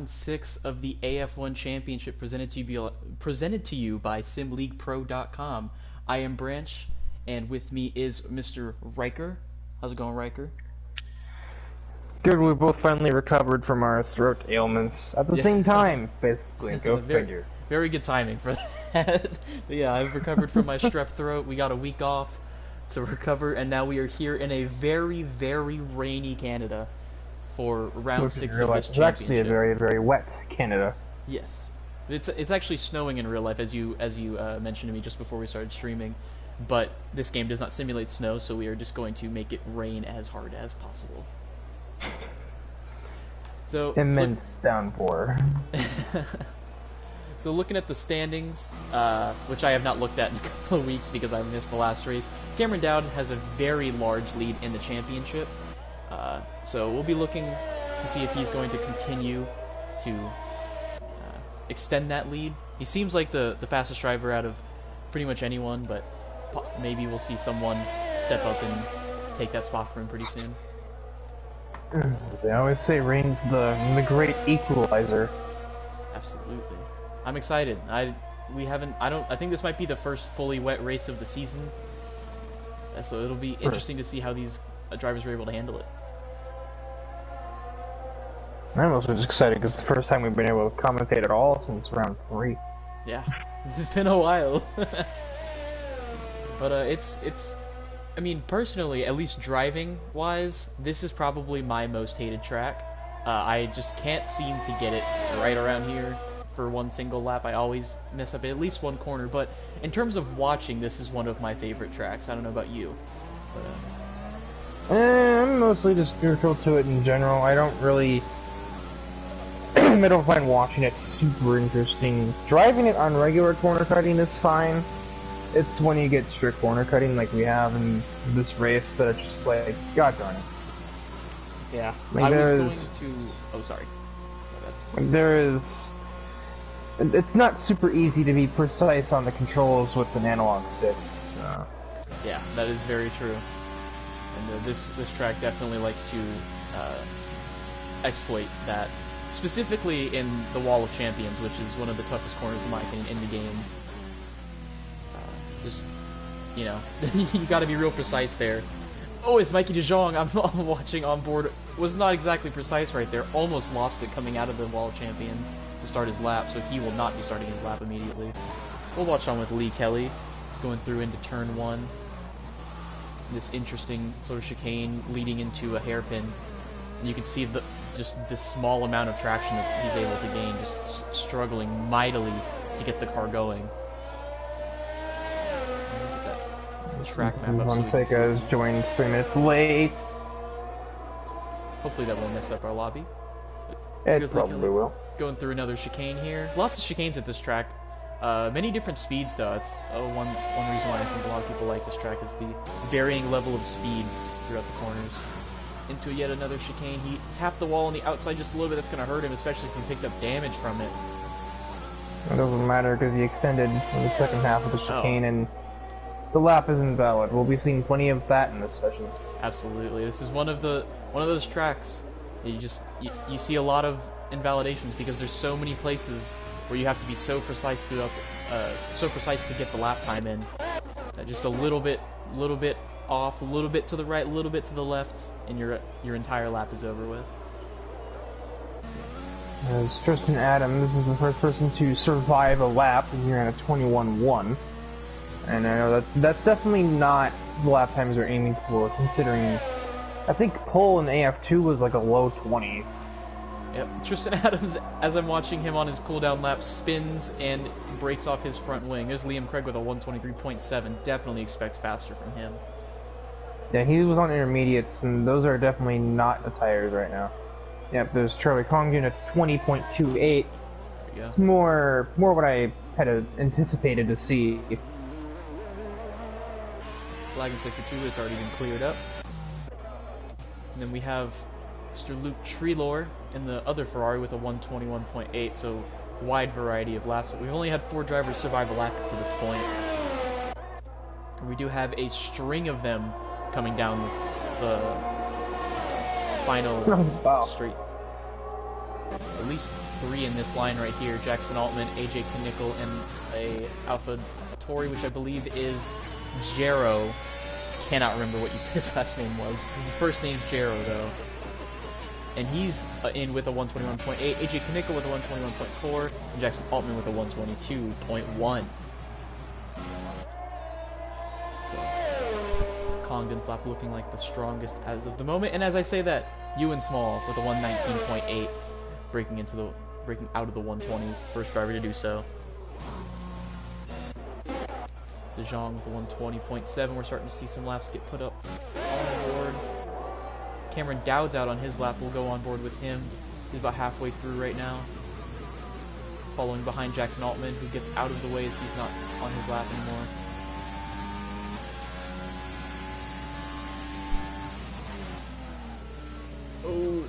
round 6 of the AF1 Championship presented to you by SimLeaguePro.com. I am Branch, and with me is Mr. Riker. How's it going, Riker? Good, we both finally recovered from our throat ailments at the same time, basically. Go figure. Very good timing for that. Yeah, I've recovered from my strep throat. We got a week off to recover, and now we are here in a very, very rainy Canada for round 6 of this championship. It's actually a very, very wet Canada. Yes, it's actually snowing in real life, as you mentioned to me just before we started streaming. But this game does not simulate snow, so we are just going to make it rain as hard as possible. So immense downpour. So looking at the standings, which I have not looked at in a couple of weeks because I missed the last race, Cameron Dowd has a very large lead in the championship. So we'll be looking to see if he's going to continue to extend that lead. He seems like the fastest driver out of pretty much anyone, but maybe we'll see someone step up and take that spot for him pretty soon. They always say rain's the great equalizer. Absolutely. I'm excited. I think this might be the first fully wet race of the season. So it'll be interesting to see how these drivers are able to handle it. I'm also just excited because it's the first time we've been able to commentate at all since round 3. Yeah, it's been a while. But I mean, personally, at least driving-wise, this is probably my most hated track. I just can't seem to get it right around here for one single lap. I always mess up at least one corner, but in terms of watching, this is one of my favorite tracks. I don't know about you. But, I'm mostly just neutral to it in general. I don't really... I don't find watching it super interesting. Driving it on regular corner cutting is fine. It's when you get strict corner cutting like we have in this race that it's just like, god darn it. Yeah, like I was going to... Oh, sorry. There is... It's not super easy to be precise on the controls with an analog stick. So. Yeah, that is very true. And this track definitely likes to exploit that. Specifically in the Wall of Champions, which is one of the toughest corners, in my opinion, in the game. Just, you know, you gotta be real precise there. Oh, it's Mikey DeJong. I'm watching on board. Was not exactly precise right there. Almost lost it coming out of the Wall of Champions to start his lap, so he will not be starting his lap immediately. We'll watch on with Lee Kelly going through into turn 1. This interesting sort of chicane leading into a hairpin. And you can see just this small amount of traction that he's able to gain, just struggling mightily to get the car going. Track map up. Fonseca has joined 3 minutes late. Hopefully that won't mess up our lobby. It probably will. Going through another chicane here. Lots of chicanes at this track. Many different speeds though. It's one reason why I think a lot of people like this track is the varying level of speeds throughout the corners. Into yet another chicane. He tapped the wall on the outside just a little bit. That's going to hurt him, especially if he picked up damage from it. It doesn't matter because he extended in the second half of the chicane and the lap is invalid. We'll be seeing plenty of that in this session. Absolutely. This is one of those tracks you see a lot of invalidations because there's so many places where you have to be so precise throughout so precise to get the lap time in. Just a little bit off, a little bit to the right, a little bit to the left, and your entire lap is over with. As Tristan Adams is the first person to survive a lap, and you're at a 21-1. And I know that's definitely not the lap times we're aiming for, considering I think pole in AF2 was like a low 20. Yep, Tristan Adams, as I'm watching him on his cooldown lap, spins and breaks off his front wing. There's Liam Craig with a 123.7. Definitely expect faster from him. Yeah, he was on intermediates, and those are definitely not the tires right now. Yep, there's Charlie Congdon at 20.28. It's more what I had anticipated to see. Flag in sector 2, it's already been cleared up. And then we have Mr. Luke Treelor in the other Ferrari with a 121.8, so wide variety of laps. We've only had 4 drivers survive a lap to this point. And we do have a string of them coming down with the final straight. at least 3 in this line right here. Jackson Altman, AJ Knickel, and a Alpha Tori, which I believe is Jero. Cannot remember what you said his last name was. His first name's Jero, though. And he's in with a 121.8, AJ Knickel with a 121.4, and Jackson Altman with a 122.1. So, Congdon's lap looking like the strongest as of the moment. And as I say that, Ewan Small with a 119.8, breaking out of the 120s, first driver to do so. De Jong with a 120.7. We're starting to see some laps get put up on board. Cameron Dowd's out on his lap. We'll go on board with him. He's about halfway through right now. Following behind Jackson Altman, who gets out of the way as he's not on his lap anymore. Oh,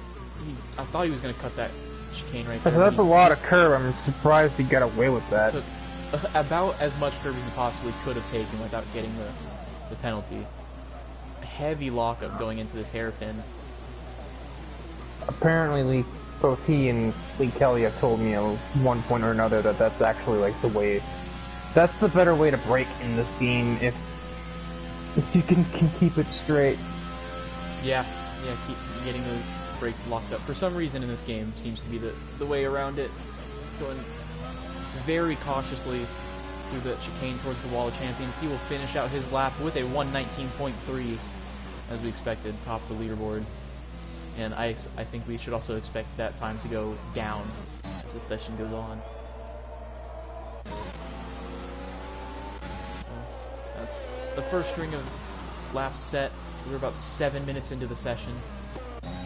I thought he was going to cut that chicane right there. That's a lot of curb. I'm surprised he got away with that. Took about as much curb as he possibly could have taken without getting the penalty. Heavy lockup going into this hairpin. Apparently, both he and Lee Kelly have told me at one point or another that that's actually like the way. That's the better way to brake in this game if you can keep it straight. Yeah, keep getting those brakes locked up. For some reason in this game, seems to be the way around it. Going very cautiously through the chicane towards the wall of champions. He will finish out his lap with a 119.3, as we expected, top of the leaderboard. And I think we should also expect that time to go down as the session goes on. So that's the first string of laps set. We're about 7 minutes into the session.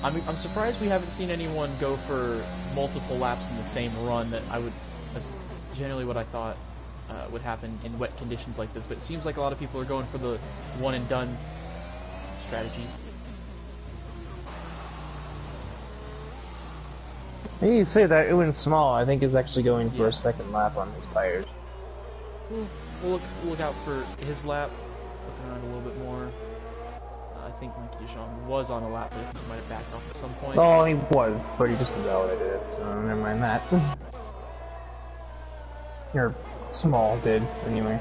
I'm surprised we haven't seen anyone go for multiple laps in the same run. That's generally what I thought would happen in wet conditions like this, but it seems like a lot of people are going for the one and done strategy. You say that Ewan Small, I think, is actually going for a second lap on his tires. We'll look out for his lap. Looking around a little bit more. I think Mikey DeJong was on a lap, but I think he might have backed off at some point. Oh, he was, but he just invalidated it, so never mind that. Or Small did, anyway.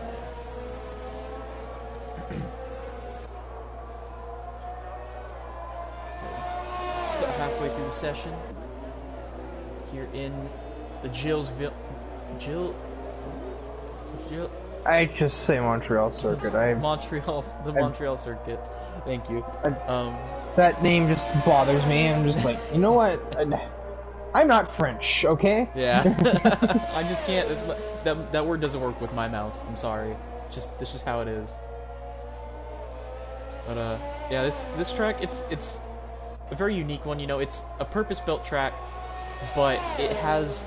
Just about halfway through the session. Here in the Jill. I just say Montreal circuit. The Montreal circuit. Thank you. That name just bothers me. I'm just like, you know what? I'm not French, okay? Yeah. I just can't. That word doesn't work with my mouth. I'm sorry. This is how it is. But yeah, this track, it's a very unique one. You know, it's a purpose-built track, but it has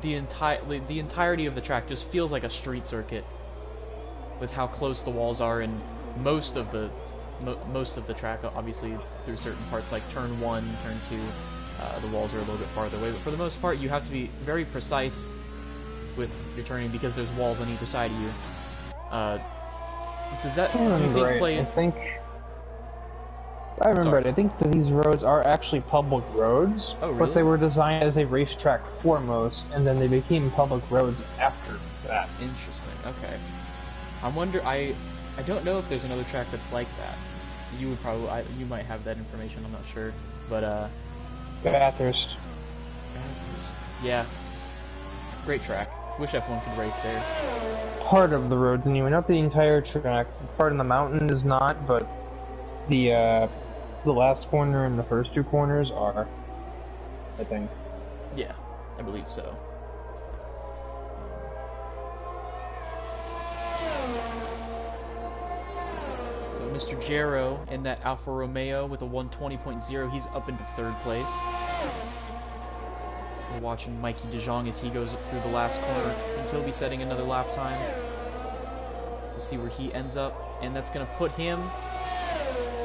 the entirety of the track just feels like a street circuit with how close the walls are, and most of the track, obviously through certain parts like turn 1, turn 2, the walls are a little bit farther away, but for the most part you have to be very precise with your turning because there's walls on either side of you. Do you think play in? I remember it. I think that these roads are actually public roads, oh, really? But they were designed as a racetrack foremost, and then they became public roads after that. Interesting. Okay. I don't know if there's another track that's like that. You would probably, you might have that information. I'm not sure, but Bathurst. Yeah. Great track. Wish F1 could race there. Part of the roads anyway, not the entire track. Part of the mountain is not, but the last corner and the first 2 corners are, I think. Yeah, I believe so. So Mr. Jero in that Alfa Romeo with a 120.0, he's up into 3rd place. We're watching Mikey DeJong as he goes up through the last corner, and he'll be setting another lap time. We'll see where he ends up, and that's going to put him,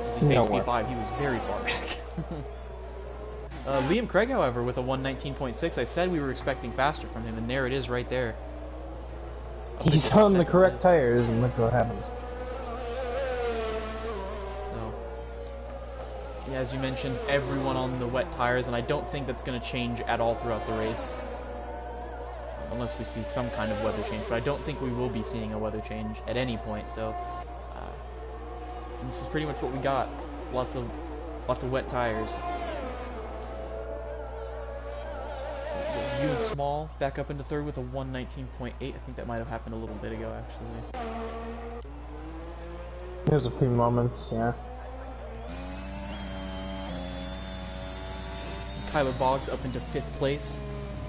as he stays P5, he was very far back. Liam Craig, however, with a 119.6, I said we were expecting faster from him, and there it is right there. He's on the correct tires, and look what happens. No. Yeah, as you mentioned, everyone on the wet tires, and I don't think that's going to change at all throughout the race. Unless we see some kind of weather change, but I don't think we will be seeing a weather change at any point, so this is pretty much what we got. Lots of wet tires. You and Small back up into third with a 119.8. I think that might have happened a little bit ago, actually. There's a few moments, yeah. Kyler Boggs up into 5th place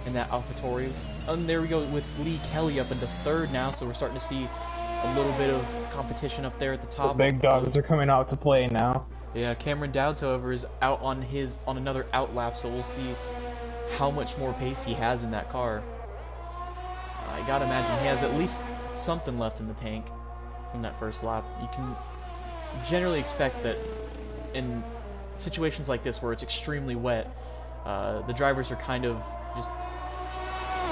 in that AlphaTauri. And there we go with Lee Kelly up into 3rd now, so we're starting to see a little bit of competition up there at the top. The big dogs are coming out to play now. Yeah, Cameron Dowds, however, is out on another outlap, so we'll see how much more pace he has in that car. I gotta imagine he has at least something left in the tank from that first lap. You can generally expect that in situations like this where it's extremely wet, the drivers are kind of just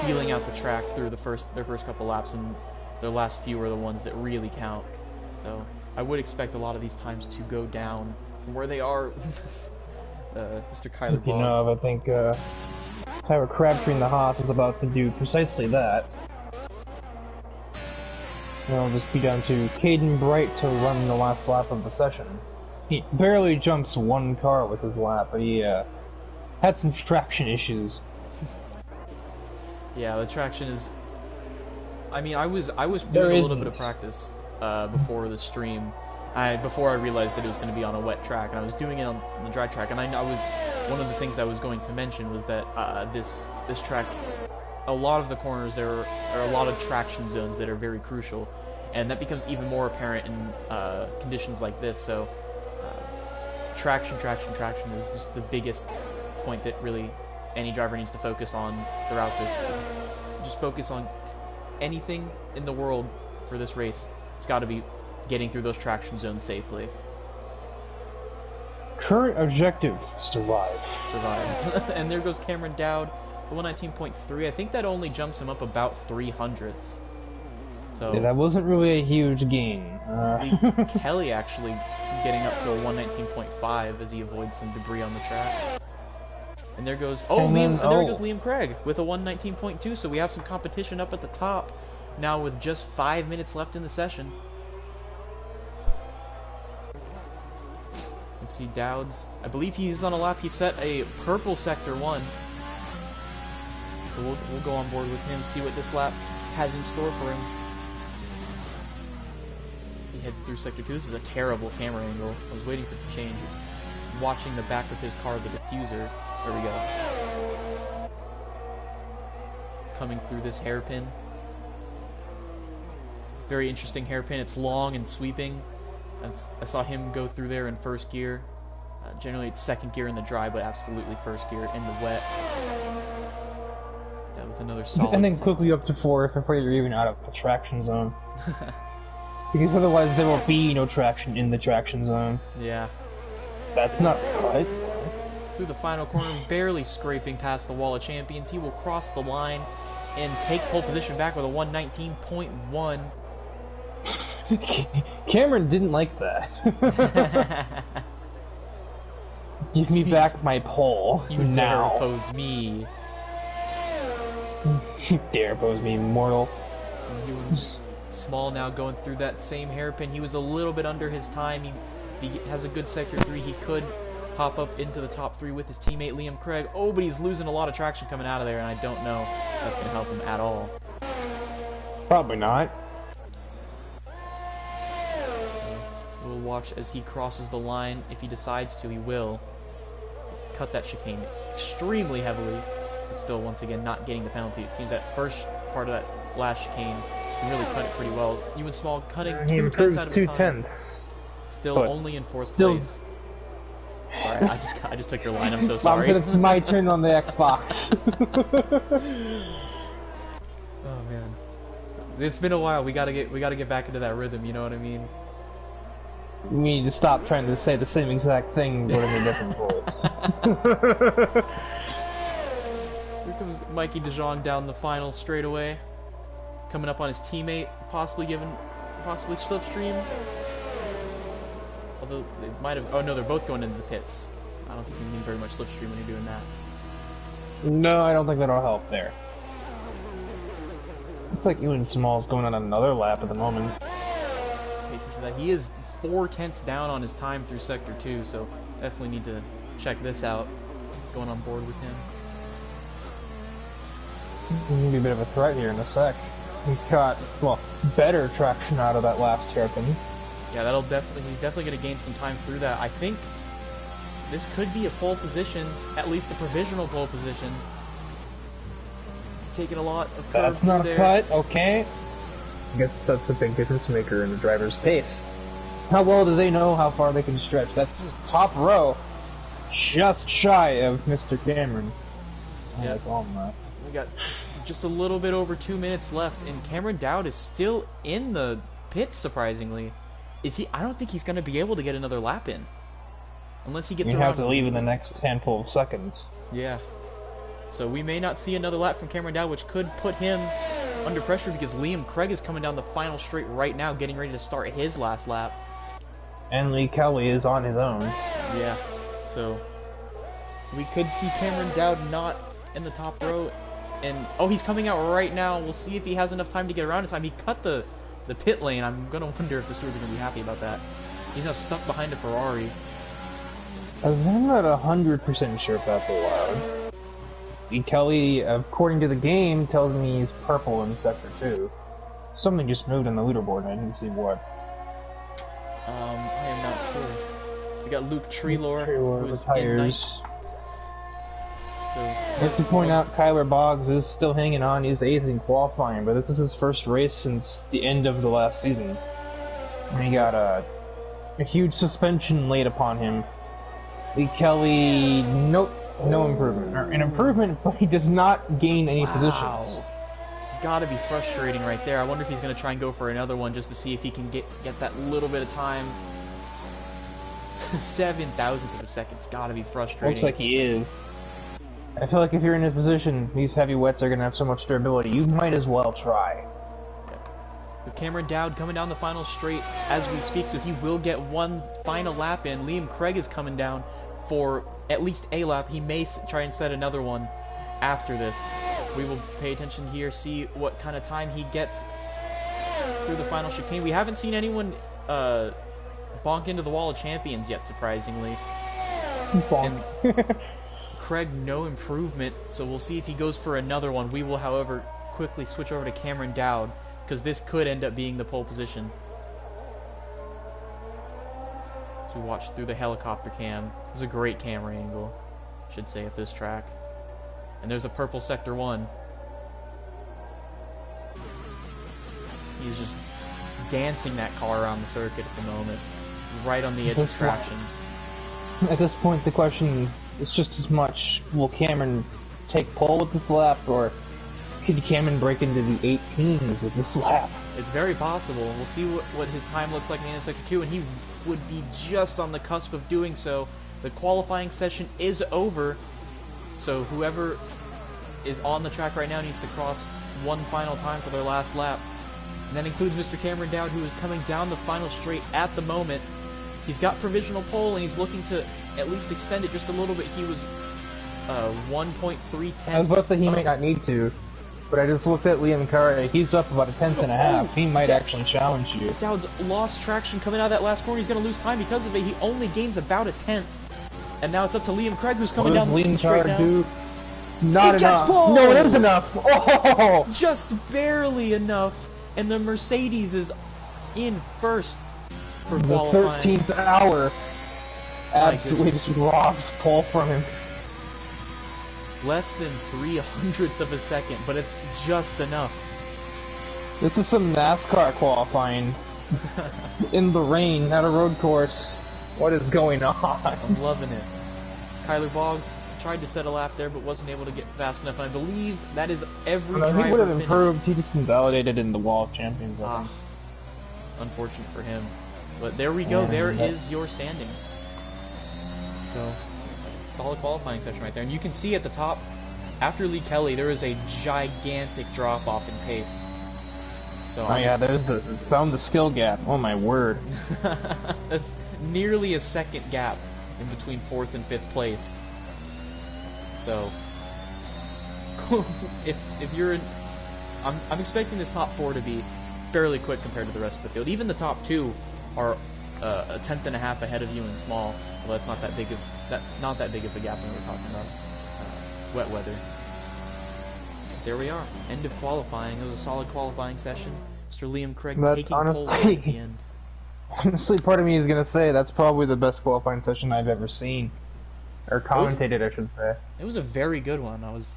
feeling out the track through their first couple laps, and the last few are the ones that really count. So I would expect a lot of these times to go down from where they are. Mr. Kyler Boggs. You know, I think Tyler Crabtree in the Haas is about to do precisely that. It'll just be down to Caden Bright to run the last lap of the session. He barely jumps one car with his lap, but he had some traction issues. Yeah, the traction is... I mean, I was doing a little bit of practice before the stream. Before I realized that it was going to be on a wet track, and I was doing it on the dry track. And one of the things I was going to mention was that this track, a lot of the corners, there are a lot of traction zones that are very crucial, and that becomes even more apparent in conditions like this. So traction is just the biggest point that really any driver needs to focus on throughout this. Just focus on anything in the world for this race. It's got to be getting through those traction zones safely. Current objective, survive. And there goes Cameron Dowd, the 119.3. I think that only jumps him up about 300ths. So yeah, that wasn't really a huge gain. Lee Kelly actually getting up to a 119.5 as he avoids some debris on the track. And there goes there goes Liam Craig with a 119.2. So we have some competition up at the top now with just 5 minutes left in the session. Let's see, Dowds. I believe he's on a lap. He set a purple sector 1. So we'll go on board with him, see what this lap has in store for him. As he heads through sector 2. This is a terrible camera angle. I was waiting for the change. It's watching the back of his car, the diffuser. There we go. Coming through this hairpin. Very interesting hairpin. It's long and sweeping. I saw him go through there in first gear. Generally it's second gear in the dry, but absolutely first gear in the wet. That with another solid. And then quickly up to fourth before you're even out of the traction zone. Because otherwise there will be no traction in the traction zone. Yeah. That's not right. Through the final corner, barely scraping past the wall of champions. He will cross the line and take pole position back with a 119.1. Cameron didn't like that. Give me back my pole. You dare oppose me. Dare oppose me, mortal. You and Small now going through that same hairpin. He was a little bit under his time. If he has a good sector 3, he could hop up into the top 3 with his teammate Liam Craig. Oh, but he's losing a lot of traction coming out of there, and I don't know if that's going to help him at all. Probably not. We'll watch as he crosses the line. If he decides to, he will cut that chicane extremely heavily, but still, once again, not getting the penalty. It seems that first part of that last chicane, he really cut it pretty well. Ewan Small cutting 2/10 out of his time. Still only in 4th place. Sorry, I just took your line. I'm so sorry. It's my turn on the Xbox. Oh man, it's been a while. We gotta get back into that rhythm. You know what I mean? You need to stop trying to say the same exact thing, but in a different voice. Here comes Mikey DeJong down the final straightaway, coming up on his teammate, possibly slipstream. Although they might have. Oh no, they're both going into the pits. I don't think you need very much slipstream when you're doing that. No, I don't think that'll help there. Looks like Ewan Small's going on another lap at the moment. Pay attention to that. He is 4/10 down on his time through Sector 2, so definitely need to check this out. Going on board with him. He's gonna be a bit of a threat here in a sec. He got, well, better traction out of that last hairpin. Yeah, he's definitely going to gain some time through that. I think this could be a pole position, at least a provisional pole position. Taking a lot of curve That's not through a there. cut, okay. I guess that's a big difference maker in the driver's pace. How well do they know how far they can stretch? That's top row, just shy of Mr. Cameron. Yeah. We got just a little bit over 2 minutes left, and Cameron Dowd is still in the pits, surprisingly. Is he? I don't think he's going to be able to get another lap in. Unless he gets You around. have to leave in the next handful of seconds. Yeah. So we may not see another lap from Cameron Dowd, which could put him under pressure because Liam Craig is coming down the final straight right now, getting ready to start his last lap. And Lee Kelly is on his own. Yeah. So we could see Cameron Dowd not in the top row. And, oh, he's coming out right now. We'll see if he has enough time to get around in time. He cut the pit lane. I'm going to wonder if the stewards are going to be happy about that. He's now stuck behind a Ferrari. I'm not 100% sure if that's allowed. Lee Kelly, according to the game, tells me he's purple in Sector 2. Something just moved on the leaderboard, and I didn't see what. I am not sure. We got Luke Treelor, who's in retires. ninth. So, Just to point out, Kyler Boggs is still hanging on. He's 8th in qualifying, but this is his first race since the end of the last season. And he got a huge suspension laid upon him. Lee Kelly, nope, no improvement. Or an improvement, but he does not gain any positions. Gotta be frustrating right there. I wonder if he's gonna try and go for another one just to see if he can get that little bit of time. 7 thousandths of a second. It's gotta be frustrating. Looks like he is. I feel like if you're in his position, these heavy wets are going to have so much durability, you might as well try. With Cameron Dowd coming down the final straight as we speak, so he will get one final lap in. Liam Craig is coming down for at least a lap. He may try and set another one after this. We will pay attention here, see what kind of time he gets through the final chicane. We haven't seen anyone bonk into the wall of champions yet, surprisingly. Bonk. Craig, no improvement, so we'll see if he goes for another one. We will, however, quickly switch over to Cameron Dowd, because this could end up being the pole position. As we watch through the helicopter cam. This is a great camera angle, I should say, of this track. And there's a purple Sector 1. He's just dancing that car around the circuit at the moment, right on the edge of traction. At this point, the question is just as much, will Cameron take pole with this lap, or could Cameron break into the 18s with this lap? It's very possible. We'll see what his time looks like in Sector 2, and he would be just on the cusp of doing so. The qualifying session is over, so whoever is on the track right now needs to cross one final time for their last lap. And that includes Mr. Cameron Dowd, who is coming down the final straight at the moment. He's got provisional pole, and he's looking to at least extend it just a little bit. He was 1.3 tenths. I was about to say he might not need to, but I just looked at Liam Curry. He's up about a tenth and a half. He might actually challenge you. Dowd's lost traction coming out of that last corner. He's going to lose time because of it. He only gains about a tenth. And now it's up to Liam Craig, who's coming down the straight now. Do? Not he enough. Pole! No, it is enough. Oh! Just barely enough. And the Mercedes is in first for qualifying. The 13th hour absolutely just robs pole from him. Less than 300ths of a second, but it's just enough. This is some NASCAR qualifying in the rain at a road course. What is going on? I'm loving it. Kyler Boggs tried to set a lap there, but wasn't able to get fast enough. And I believe that is every driver. He would have improved. He just invalidated in the Wall of Champions. I think. Unfortunate for him. But there we go. There is your standings. So, solid qualifying session right there. And you can see at the top, after Lee Kelly, there is a gigantic drop-off in pace. So oh yeah, there's found the skill gap. Oh my word. That's nearly a second gap in between 4th and 5th place. So, if you're in, I'm expecting this top 4 to be fairly quick compared to the rest of the field. Even the top 2 are a tenth and a half ahead of you in small. Well, that's not that big of a gap when we're talking about wet weather. There we are. End of qualifying. It was a solid qualifying session. Mr. Liam Craig taking pole at the end. Honestly, part of me is gonna say that's probably the best qualifying session I've ever seen, or commentated, I should say. It was a very good one. I was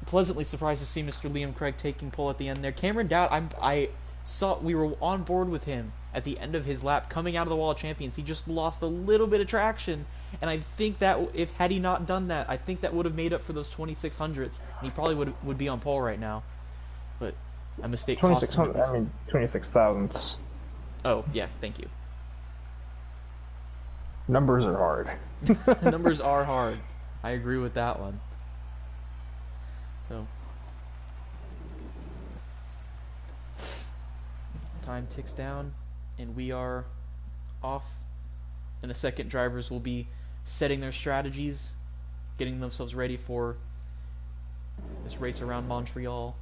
pleasantly surprised to see Mr. Liam Craig taking pole at the end there. Cameron Dowd, I saw we were on board with him at the end of his lap coming out of the Wall of Champions. He just lost a little bit of traction, and I think that had he not done that, I think that would have made up for those 2600s, and he probably would be on pole right now. But a mistake cost him. I mean 26,000. Oh yeah, thank you. Numbers are hard. Numbers are hard. I agree with that one. So time ticks down, and we are off. In a second, drivers will be setting their strategies, getting themselves ready for this race around Montreal.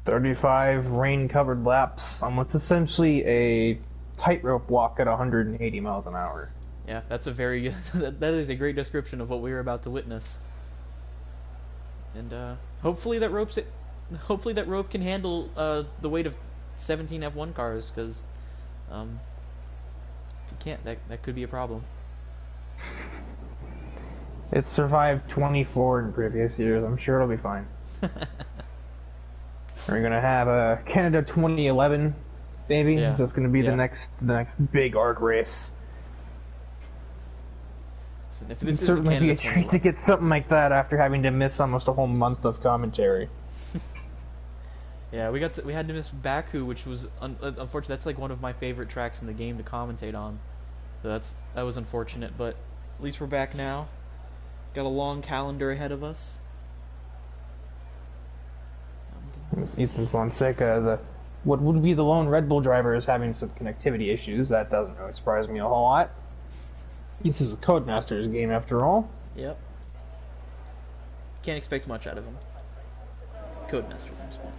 35 rain-covered laps on what's essentially a tightrope walk at 180 miles an hour. Yeah, that's a very that is a great description of what we were about to witness. And hopefully that rope can handle the weight of 17 F1 cars, because if it can't, that could be a problem. It's survived 24 in previous years. I'm sure it'll be fine. We're gonna have a Canada 2011, maybe. Yeah. That's gonna be the next big ARC race. So if It'd certainly be a treat to get something like that after having to miss almost a whole month of commentary. Yeah, we had to miss Baku, which was unfortunate. That's like one of my favorite tracks in the game to commentate on. So that was unfortunate, but at least we're back now. Got a long calendar ahead of us. Ethan Fonseca, what would be the lone Red Bull driver, is having some connectivity issues. That doesn't really surprise me a whole lot. This is a Codemasters game after all. Yep. Can't expect much out of him. Codemasters, I'm speaking.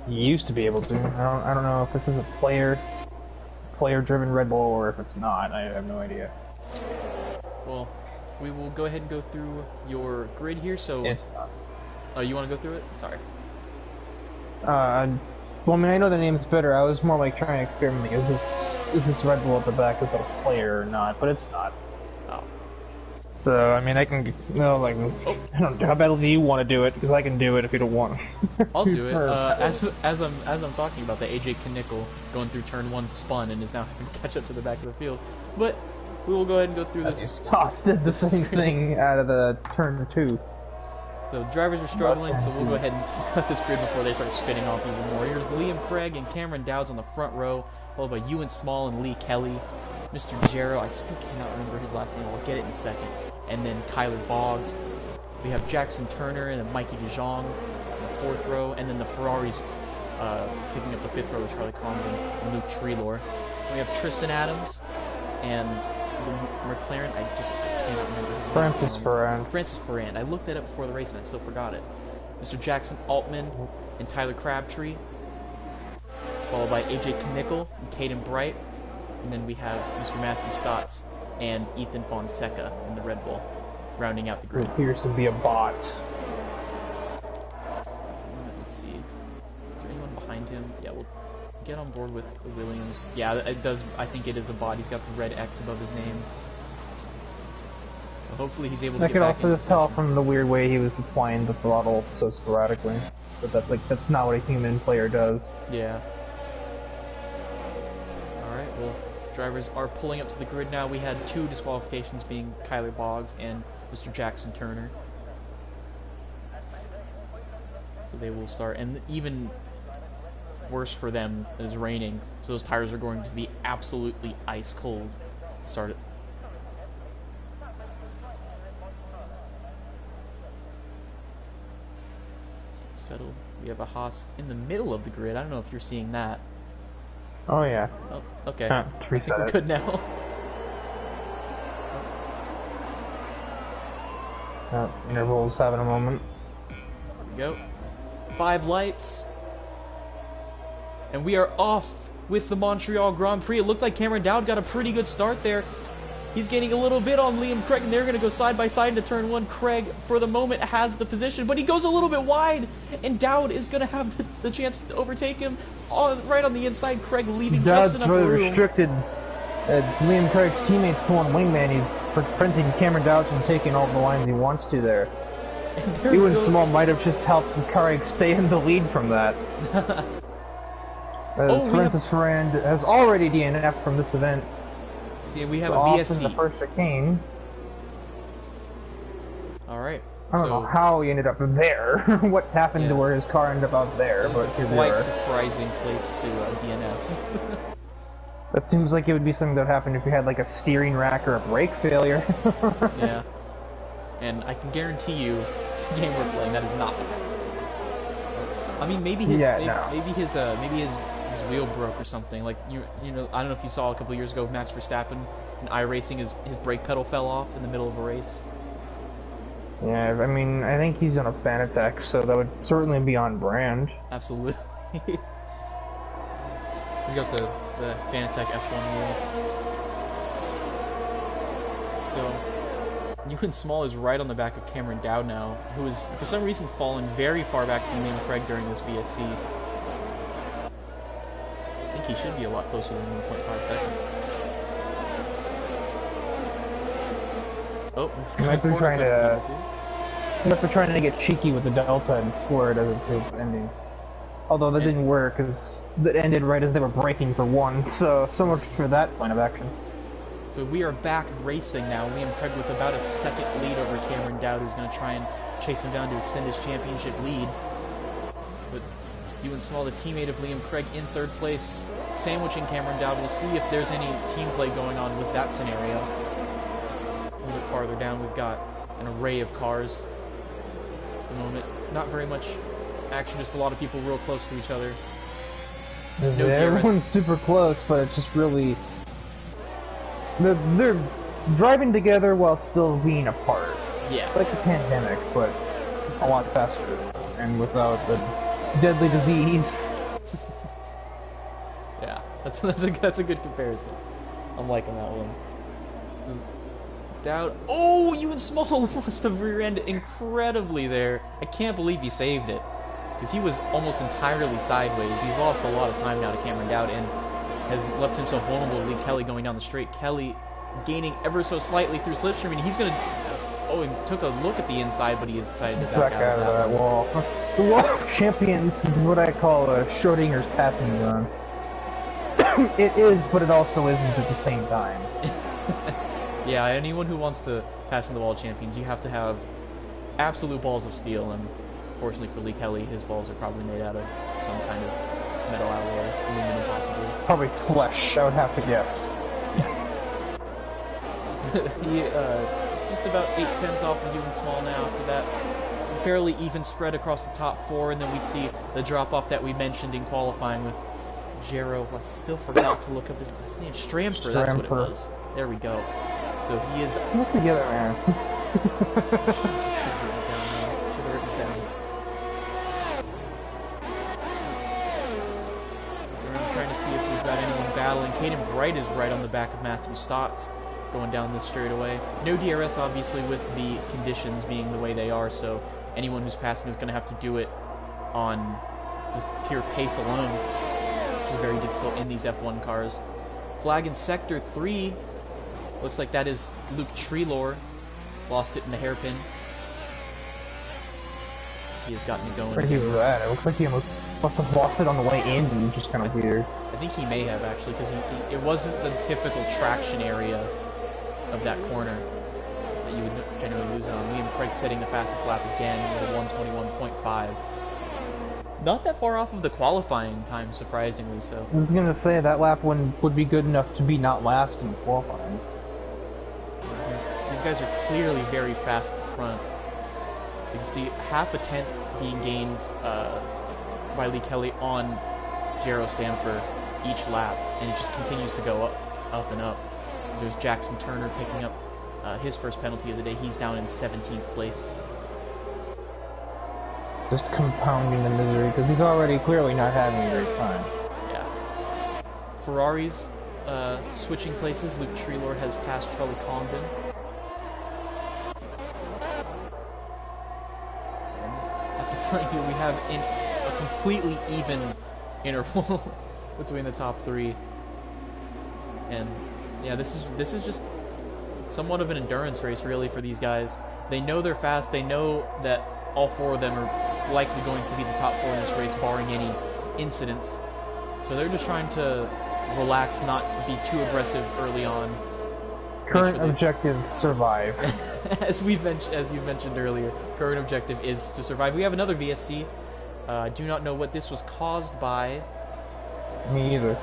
You used to be able to. I don't know if this is a player-driven Red Bull or if it's not. I have no idea. Well, we will go ahead and go through your grid here. So, it's not. Oh, you want to go through it? Sorry. Well, I mean, I know the name's better. I was more like trying to experiment. Is this Red Bull at the back? Is that a player or not? But it's not. Oh. So, I mean, I can, I don't know, how badly do you want to do it? Because I can do it if you don't want. I'll do it. As I'm talking about, the AJ Knickel going through turn 1 spun and is now having to catch up to the back of the field. But we will go ahead and go through this. Toss did the same thing out of the turn 2. The drivers are struggling, so we'll go ahead and cut this grid before they start spinning off even more. Here's Liam Craig and Cameron Dowds on the front row, followed by Ewan Small and Lee Kelly. Mr. Jarrow, I still cannot remember his last name. I'll get it in a second. And then Kyler Boggs. We have Jackson Turner and Mikey DeJong on the 4th row. And then the Ferraris picking up the 5th row is Charlie Condon and Luke Treelor. We have Tristan Adams and the McLaren. I cannot remember his name. Francis Ferrand. I looked that up before the race and I still forgot it. Mr. Jackson Altman and Tyler Crabtree, followed by AJ Knickel and Caden Bright. And then we have Mr. Matthew Stotts and Ethan Fonseca in the Red Bull, rounding out the grid. It appears to be a bot. Let's see. Is there anyone behind him? Yeah, we'll get on board with Williams. Yeah, it does. I think it is a bot. He's got the red X above his name. So hopefully he's able to I get could back also in just tell position. from the weird way he was applying the throttle so sporadically. But that's not what a human player does. Yeah. Alright, well, drivers are pulling up to the grid now. We had 2 disqualifications, being Kyler Boggs and Mr. Jackson Turner. So they will start, and even worse for them, it is raining, so those tires are going to be absolutely ice cold to start it. Settled. We have a Haas in the middle of the grid. I don't know if you're seeing that. Oh yeah. Oh, okay. To I think reset we're it. good now. Interval's having a moment. Go. 5 lights. And we are off with the Montreal Grand Prix. It looked like Cameron Dowd got a pretty good start there. He's gaining a little bit on Liam Craig, and they're going to go side by side into turn 1. Craig, for the moment, has the position, but he goes a little bit wide, and Dowd is going to have the chance to overtake him right on the inside. Craig leaving just Dowd's enough really room. restricted. Liam Craig's teammates pulling wingman. He's preventing Cameron Dowd from taking all the lines he wants to there. Ewan Small might have just helped Craig stay in the lead from that. As Francis Ferrand has already DNF'd from this event. See, we have so a off in VSC. the first chicane. Alright. I don't know how he ended up there. What happened to where his car ended up out there, but it's a quite surprising place to DNF. That seems like it would be something that would happen if you had like a steering rack or a brake failure. Yeah. And I can guarantee you, the game we're playing, that is not what happened. I mean, maybe his maybe his wheel broke or something. Like you know, I don't know if you saw a couple years ago, Max Verstappen in iRacing, his brake pedal fell off in the middle of a race. Yeah, I mean, I think he's on a Fanatec, so that would certainly be on brand. Absolutely. He's got the Fanatec F1 wheel. So, Ewan Small is right on the back of Cameron Dowd now, who is, for some reason, fallen very far back from Liam Craig during this VSC. I think he should be a lot closer than 1.5 seconds. Oh, might be trying to get cheeky with the delta and score it as it's ending. Although that didn't work, because that ended right as they were braking for 1, so much for that point of action. So we are back racing now. Liam Craig with about a second lead over Cameron Dowd, who's going to try and chase him down to extend his championship lead. But Ewan Small, the teammate of Liam Craig, in 3rd place, sandwiching Cameron Dowd. We'll see if there's any team play going on with that scenario. A little bit farther down, we've got an array of cars. At the moment, not very much action, just a lot of people real close to each other. No everyone's super close, but it's just really... They're driving together while still being apart. Yeah. Like the pandemic, but a lot faster, and without the deadly disease. Yeah, that's a good comparison. I'm liking that one. Dowd. Oh, Ewan Small lost the rear end incredibly there. I can't believe he saved it, because he was almost entirely sideways. He's lost a lot of time now to Cameron Dowd and has left himself vulnerable to Lee Kelly going down the straight. Kelly gaining ever so slightly through slipstream, and he's gonna... Oh, he took a look at the inside, but he has decided to back out of that wall. The wall of champions is what I call a Schrodinger's passing zone. It is, but it also isn't at the same time. Yeah, anyone who wants to pass in the wall of champions, you have to have absolute balls of steel, and fortunately for Lee Kelly, his balls are probably made out of some kind of metal alloy, aluminum possibly. Probably flesh, I would have to guess. Yeah. He, just about 8/10 off of Ewan Small now after that. Fairly even spread across the top 4, and then we see the drop-off that we mentioned in qualifying with Jero. I still forgot to look up his last name. Stramper, that's what it was. There we go. So he is... Look together, man. Should have written it down, man. Should have written it down. We're trying to see if we've got anyone battling. Caden Bright is right on the back of Matthew Stotts, going down this straightaway. No DRS, obviously, with the conditions being the way they are, so anyone who's passing is going to have to do it on just pure pace alone, which is very difficult in these F1 cars. Flag in Sector 3. Looks like that is Luke Treelor. Lost it in the hairpin. He has gotten it going. Where he was at, it looks like he must have lost it on the way in, which is kind of weird. I think he may have, actually, because it wasn't the typical traction area of that corner that you would generally lose it on. Liam Craig setting the fastest lap again with a 121.5. Not that far off of the qualifying time, surprisingly so. I was gonna say that lap would be good enough to be not last in qualifying. These guys are clearly very fast at the front. You can see half a tenth being gained by Lee Kelly on Jero Stanford. each lap, and it just continues to go up and up. So there's Jackson Turner picking up his first penalty of the day. He's down in 17th place. Just compounding the misery, because he's already clearly not having a great time. Yeah. Ferraris switching places. Luke Treelord has passed Charlie Congdon. At the front here, we have a completely even interval between the top three. And yeah, this is just somewhat of an endurance race, really, for these guys. They know they're fast. They know that all four of them are likely going to be the top four in this race, barring any incidents. So they're just trying to relax, not be too aggressive early on. Current objective, survive. As you mentioned earlier, current objective is to survive. We have another VSC. I do not know what this was caused by. Me either.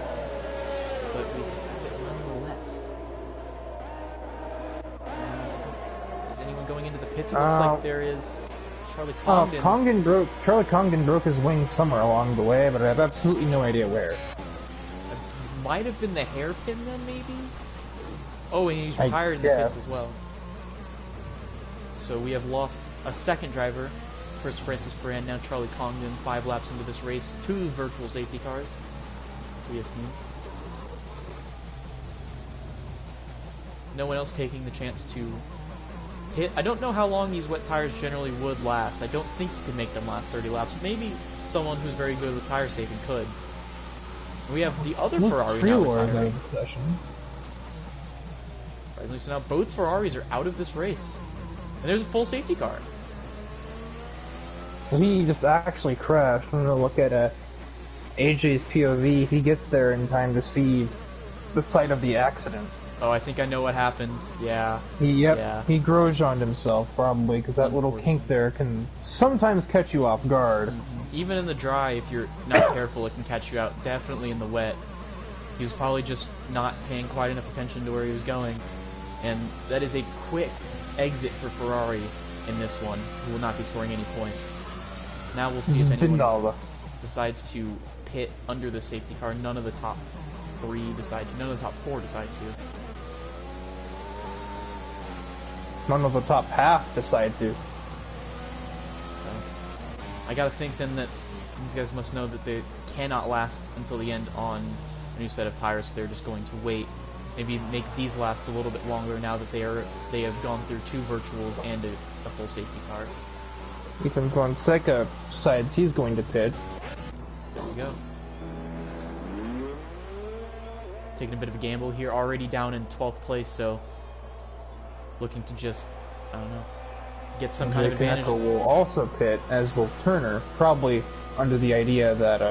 But we have it nonetheless. Is anyone going into the pits? It looks like there is. Charlie Congdon. Charlie Congdon broke his wing somewhere along the way, but I have absolutely no idea where. It might have been the hairpin then, maybe? Oh, and he's retired in the pits as well. So we have lost a second driver. First Francis Ferrand, now Charlie Congdon, 5 laps into this race. 2 virtual safety cars we have seen. No one else taking the chance to hit. I don't know how long these wet tires generally would last. I don't think you can make them last 30 laps. Maybe someone who's very good with tire saving could. We have the other Ferrari now retiring. Surprisingly, so now both Ferraris are out of this race. And there's a full safety car. He just actually crashed. I'm gonna look at AJ's POV. He gets there in time to see the site of the accident. Oh, I think I know what happened. Yeah. He Grosjeaned himself, probably, because that little kink there can sometimes catch you off guard. Even in the dry, if you're not careful, it can catch you out. Definitely in the wet. He was probably just not paying quite enough attention to where he was going. And that is a quick exit for Ferrari in this one, who will not be scoring any points. Now we'll see if anyone decides to pit under the safety car. None of the top 3 decide to. None of the top 4 decide to. None of the top half decide to. I gotta think then that these guys must know that they cannot last until the end on a new set of tires, so they're just going to wait. Maybe make these last a little bit longer now that they have gone through 2 virtuals and a full safety car. Ethan Fonseca decides he's going to pit. There we go. Taking a bit of a gamble here, already down in 12th place, so looking to just, I don't know, get some kind of advantage. Will also pit, as will Turner, probably under the idea that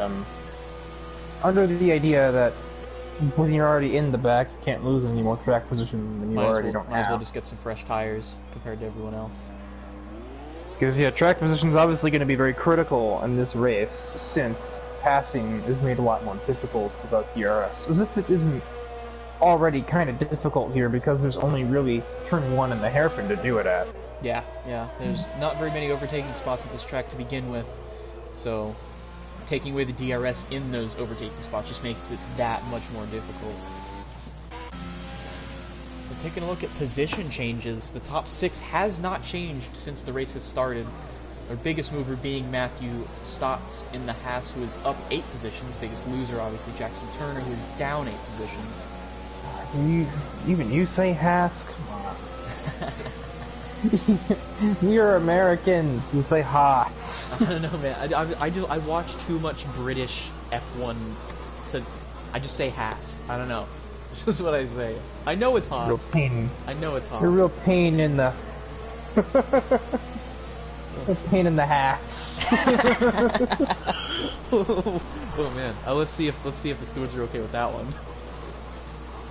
when you're already in the back, you can't lose any more track position than you already don't have. Might as well just get some fresh tires compared to everyone else. Because yeah, track position is obviously going to be very critical in this race, since passing is made a lot more difficult without DRS. As if it isn't already kind of difficult here, because there's only really turn 1 and the hairpin to do it at. Yeah. There's not very many overtaking spots at this track to begin with, so taking away the DRS in those overtaking spots just makes it that much more difficult. We're taking a look at position changes. The top 6 has not changed since the race has started. Our biggest mover being Matthew Stotts in the Haas, who is up 8 positions. Biggest loser, obviously, Jackson Turner, who is down 8 positions. Even you say Haas? Come on. We are Americans. We say Haas. I don't know, man. I watch too much British F1 to... I just say Haas. I don't know. It's just what I say. I know it's Haas. Real pain. I know it's Haas. You're a real pain in the... a pain in the hat. Oh man. Let's see if the stewards are okay with that one.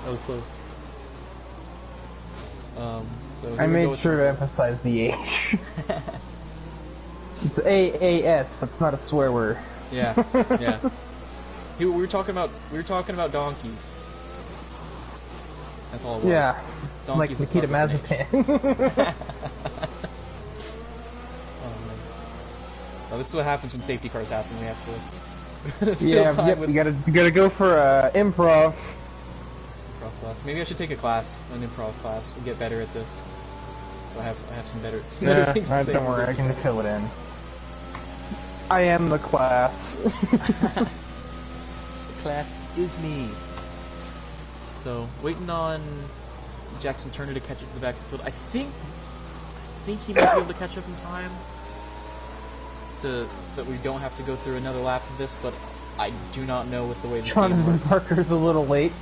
That was close. So I made sure to emphasize the H. It's AAS. That's not a swear word. Yeah. We were talking about donkeys. That's all it was. Yeah. Donkeys like Nikita Mazepin. Oh, this is what happens when safety cars happen. We have to Yeah, time yep, you gotta go for improv. improv class. Maybe I should take a class, an improv class, and get better at this. So I have some better things to say. Don't worry, I can fill it in. I am the class. The class is me. So waiting on Jackson Turner to catch up to the back of the field. I think he might be able to catch up in time so that we don't have to go through another lap of this, but I do not know with the way this game Jonathan works. Parker's a little late.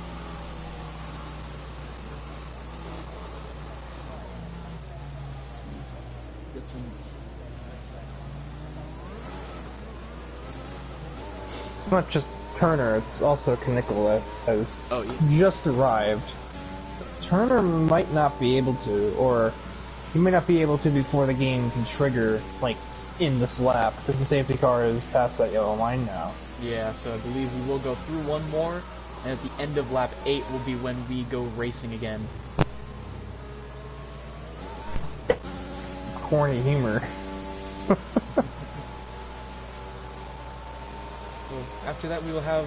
Let's see. Get some. It's not just Turner, it's also Knickel that has Oh, yeah. just arrived. Turner might not be able to, or he may not be able to before the game can trigger, like, in this lap, because the safety car is past that yellow line now. Yeah, so I believe we will go through one more, and at the end of lap 8 will be when we go racing again. Corny humor. So after that we will have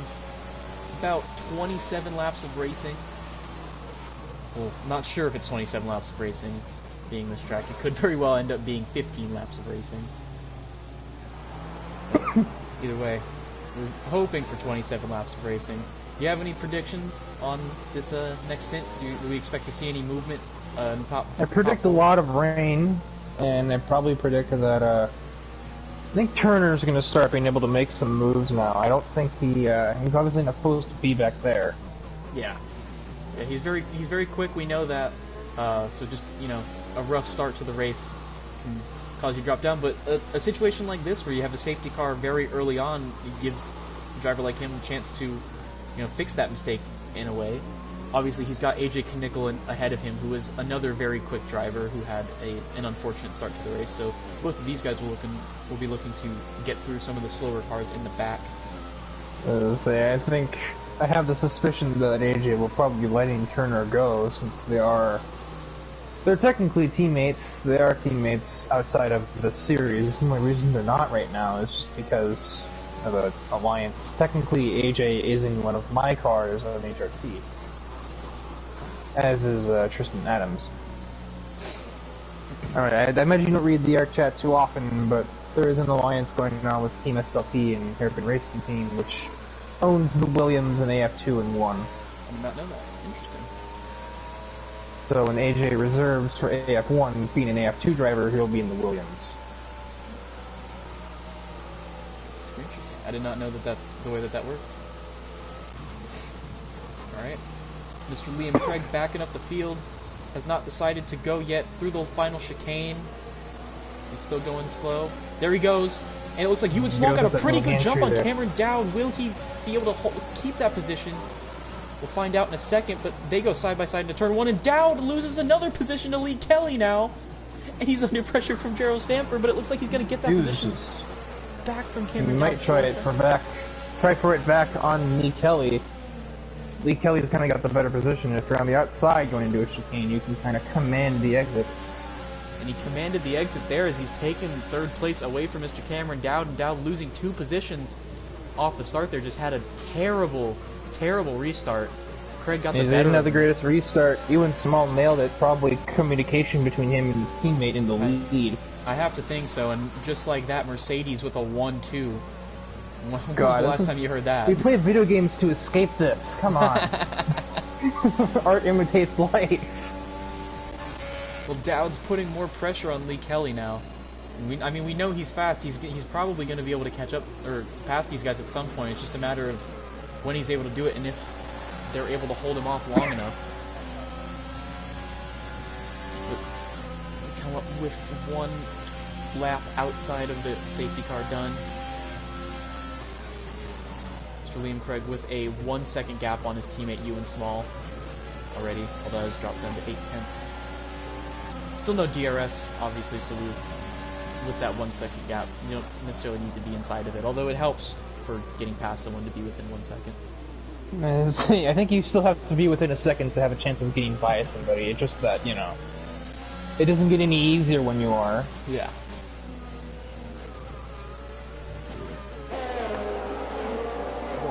about 27 laps of racing. Well, not sure if it's 27 laps of racing being this track. It could very well end up being 15 laps of racing. But either way, we're hoping for 27 laps of racing. Do you have any predictions on this next stint? Do we expect to see any movement in the top? I predict a lot of rain, and I probably predict that, I think Turner's going to start being able to make some moves now. I don't think he's obviously not supposed to be back there. Yeah. Yeah, he's very quick. We know that. So just a rough start to the race can cause you to drop down. But a situation like this, where you have a safety car very early on, it gives a driver like him the chance to, fix that mistake in a way. Obviously, he's got AJ Knickel ahead of him, who is another very quick driver who had an unfortunate start to the race. So both of these guys will be looking to get through some of the slower cars in the back. I think I have the suspicion that AJ will probably be letting Turner go, since they're technically teammates. They are teammates outside of the series. The only reason they're not right now is just because of the alliance. Technically, AJ is in one of my cars on HRT, as is Tristan Adams. Alright, I imagine you don't read the ARC chat too often, but there is an alliance going on with Team SLP and Hairpin Racing Team, which owns the Williams and AF2 and 1. I did not know that. Interesting. So when AJ reserves for AF1, being an AF2 driver, he'll be in the Williams. Interesting. I did not know that that's the way that worked. Alright. Mr. Liam Craig backing up the field. Has not decided to go yet through the final chicane. He's still going slow. There he goes. And it looks like Ewan Small got a pretty good jump on Cameron Dowd. Will he be able to keep that position? We'll find out in a second, but they go side by side into turn 1, and Dowd loses another position to Lee Kelly now. And he's under pressure from Gerald Stanford, but it looks like he's going to get that position back from Cameron Dowd. He might try for it back on Lee Kelly. Lee Kelly's kind of got the better position. If you're on the outside going into a chicane, you can kind of command the exit. And he commanded the exit there as he's taken third place away from Mr. Cameron Dowd, and Dowd losing 2 positions off the start there. Just had a terrible, terrible restart. Craig got the better. He didn't have the greatest restart. Ewan Small nailed it. Probably communication between him and his teammate in the lead. I have to think so, and just like that, Mercedes with a 1-2. When was the last time you heard that? We play video games to escape this. Come on. Art imitates life. Well, Dowd's putting more pressure on Lee Kelly now. I mean, we know he's fast. He's probably going to be able to catch up or pass these guys at some point. It's just a matter of when he's able to do it and if they're able to hold him off long enough. But come up with 1 lap outside of the safety car done. Mr. Liam Craig with a 1-second gap on his teammate Ewan Small already, although has dropped down to 8 tenths. Still no DRS, obviously, so with that 1-second gap, you don't necessarily need to be inside of it, although it helps for getting past someone to be within 1 second. I think you still have to be within a second to have a chance of getting by somebody. It's just that, it doesn't get any easier when you are. Yeah.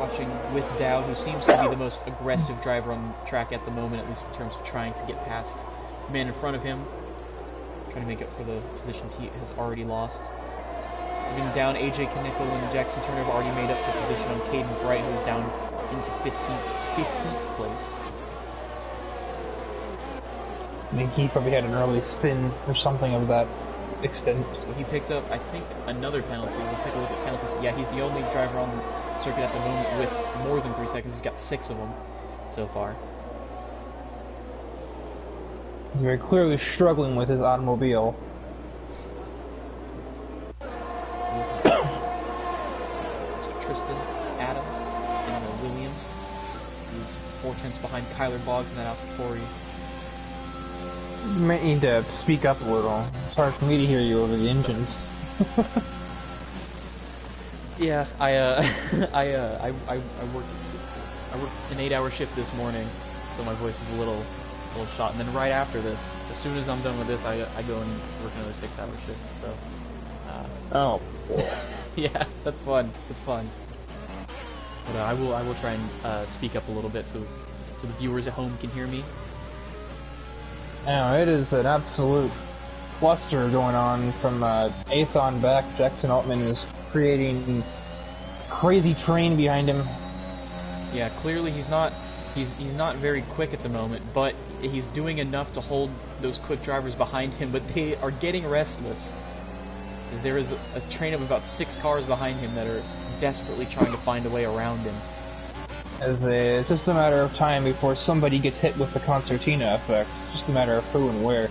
watching with Dowd, who seems to be the most aggressive driver on the track at the moment, at least in terms of trying to get past the man in front of him, trying to make up for the positions he has already lost. Moving down, AJ Knickel and Jackson Turner have already made up the position on Caden Bright, who is down into 15th place. I think he probably had an early spin or something of that extent. So he picked up, I think, another penalty. We'll take a look at penalties. Yeah, he's the only driver on the circuit at the moment with more than 3 seconds. He's got 6 of them so far. He's very clearly struggling with his automobile. Mr. Tristan Adams and Williams. He's 4/10 behind Kyler Boggs in that AlphaTauri. You might need to speak up a little. It's hard for me to hear you over the engines. Yeah, I worked an 8-hour shift this morning, so my voice is a little shot. And then right after this, as soon as I'm done with this, I go and work another 6-hour shift. So. Oh. Boy. Yeah, that's fun. It's fun. But I will try and speak up a little bit so the viewers at home can hear me. Now, it is an absolute cluster going on from 8th on back. Jackson Altman is creating crazy terrain behind him. Yeah, clearly he's not very quick at the moment, but he's doing enough to hold those quick drivers behind him, but they are getting restless. Because there is a train of about 6 cars behind him that are desperately trying to find a way around him. It's just a matter of time before somebody gets hit with the concertina effect. It's just a matter of who and where.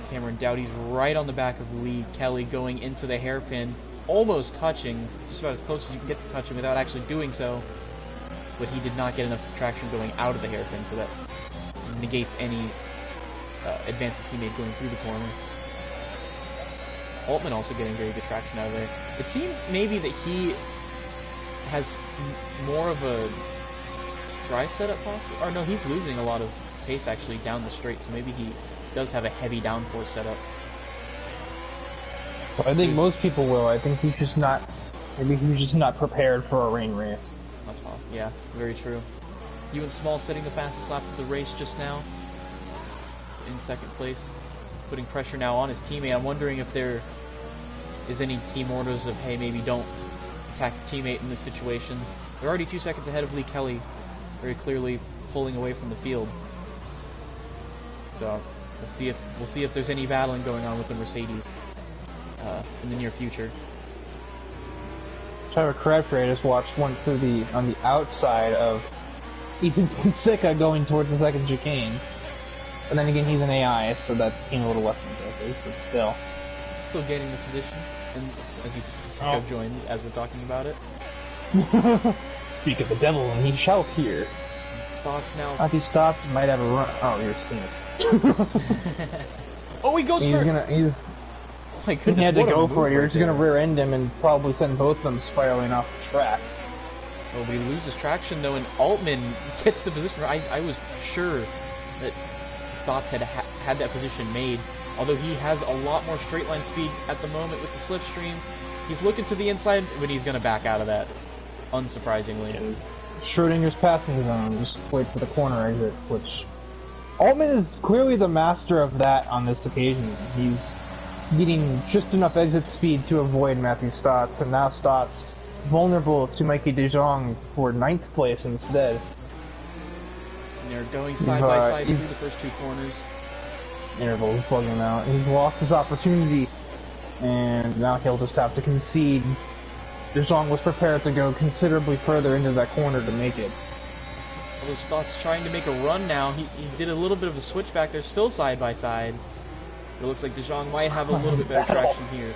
Cameron Dowdy's right on the back of Lee Kelly going into the hairpin, almost touching, just about as close as you can get to touching without actually doing so. But he did not get enough traction going out of the hairpin, so that negates any advances he made going through the corner. Altman also getting very good traction out of there. It seems maybe that he has more of a dry setup possibly. Or no, he's losing a lot of pace actually down the straight, so maybe he does have a heavy downforce setup. Well, I think most people will. I think he's just not. Maybe he's just not prepared for a rain race. That's possible. Yeah, very true. Ewan Small setting the fastest lap of the race just now. In 2nd place. Putting pressure now on his teammate. I'm wondering if there is any team orders of, hey, maybe don't attack your teammate in this situation. They're already 2 seconds ahead of Lee Kelly, very clearly pulling away from the field. So we'll see if there's any battling going on with the Mercedes in the near future. Trevor Crabtree just watched one through on the outside of Ethan Fonseca going towards the 2nd chicane. But then again, he's an AI, so that's a little less impressive, but still gaining the position, and as Ethan Fonseca joins, as we're talking about it. Speak of the devil, and he shall appear. Stotts now. Matthew Stotts might have a run. Oh, you're seeing it. Oh, he goes for it! He's Oh my goodness, he had to what a go move for it. You're right just going to rear end him and probably send both of them spiraling off the track. Oh, but he loses traction though, and Altman gets the position. I was sure that Stotts had that position made, although he has a lot more straight line speed at the moment with the slipstream. He's looking to the inside, but he's going to back out of that, unsurprisingly. And Schrodinger's passing zone, just wait for the corner exit, which Altman is clearly the master of that on this occasion. He's getting just enough exit speed to avoid Matthew Stotts, and now Stotts vulnerable to Mikey DeJong for 9th place instead. And they're going side by side through the first 2 corners. Interval is bugging him out. He's lost his opportunity, and now he'll just have to concede. DeJong was prepared to go considerably further into that corner to make it. Although Stotts trying to make a run now, he did a little bit of a switch back. They're still side by side. It looks like DeJong might have a little bit better traction here.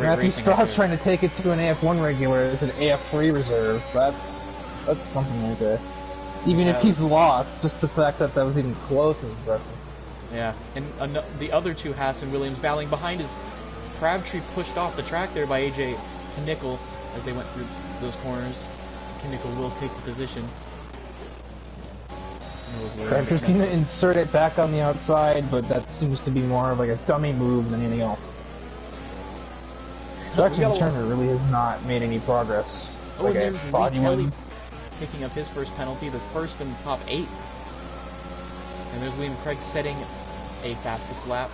Matthew Stotts trying to take it to an AF1 regular. It's an AF3 reserve. That's something right there. Even if he's lost, just the fact that was even close is impressive. Yeah, and the other 2 Haas and Williams battling behind is Crabtree pushed off the track there by AJ Knickel as they went through those corners. Knickel will take the position. Crabtree's going to insert it back on the outside, but that seems to be more of like a dummy move than anything else. Jackson Turner really has not made any progress. Oh, like and a there's Lee body Kelly would. picking up his first penalty, the first in the top 8. And there's Liam Craig setting a fastest lap.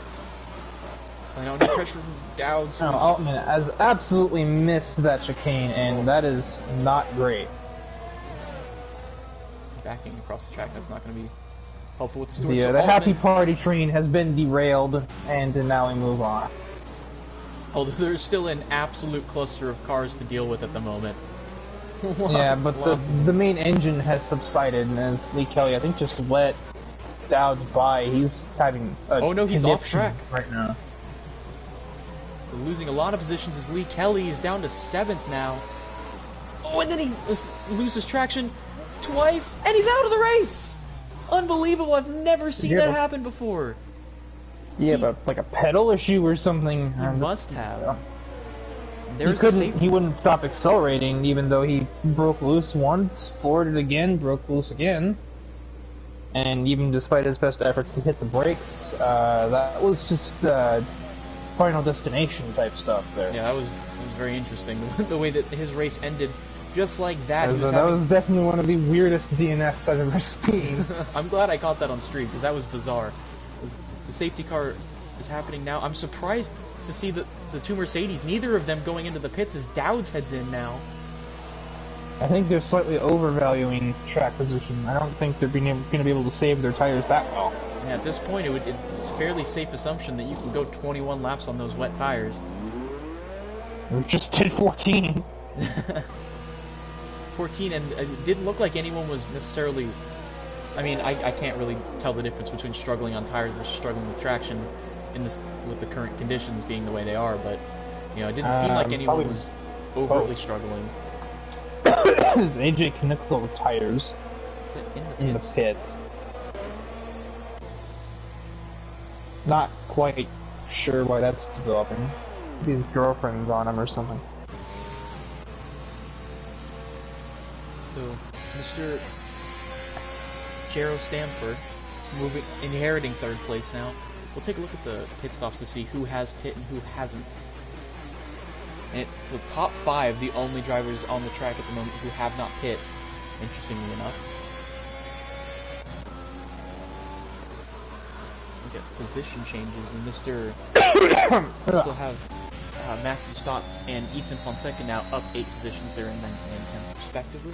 Playing out any pressure from Dowds. No, Altman has absolutely missed that chicane, and that is not great. Backing across the track, that's not going to be helpful with the Stewart. So The happy Altman, party train has been derailed, and now we move on. although there's still an absolute cluster of cars to deal with at the moment. Yeah, but the main engine has subsided, and as Lee Kelly, I think, just let Dowds by. He's having a oh no, he's off conniption track right now. We're losing a lot of positions as Lee Kelly is down to 7th now. Oh, and then he loses traction twice, and he's out of the race! Unbelievable, I've never seen that happen before. Yeah, but like a pedal issue or something. He must have. He wouldn't stop accelerating, even though he broke loose once, forwarded again, broke loose again. And even despite his best efforts to hit the brakes, that was just Final Destination type stuff there. Yeah, that was very interesting. The way that his race ended, just like that. That was definitely one of the weirdest DNFs I've ever seen. I'm glad I caught that on stream, because that was bizarre. The safety car is happening now. I'm surprised to see the two Mercedes, neither of them going into the pits as Dowds heads in now. I think they're slightly overvaluing track position. I don't think they're going to be able to save their tires that well. Yeah, at this point, it's a fairly safe assumption that you can go 21 laps on those wet tires. We just did 14. 14, and it didn't look like anyone was necessarily... I mean, I can't really tell the difference between struggling on tires versus struggling with traction in this, with the current conditions being the way they are, but, you know, it didn't seem like anyone was overtly struggling. Is AJ Knickle tires in the pit? Not quite sure why that's developing. Maybe his girlfriend's on him or something. So, Mr. Jero Stanford, inheriting 3rd place now. We'll take a look at the pit stops to see who has pit and who hasn't. And it's the top 5, the only drivers on the track at the moment who have not pit, interestingly enough. We get position changes, and Mr. we still have Matthew Stotts and Ethan Fonseca now up 8 positions. They're in 9th and 10th respectively.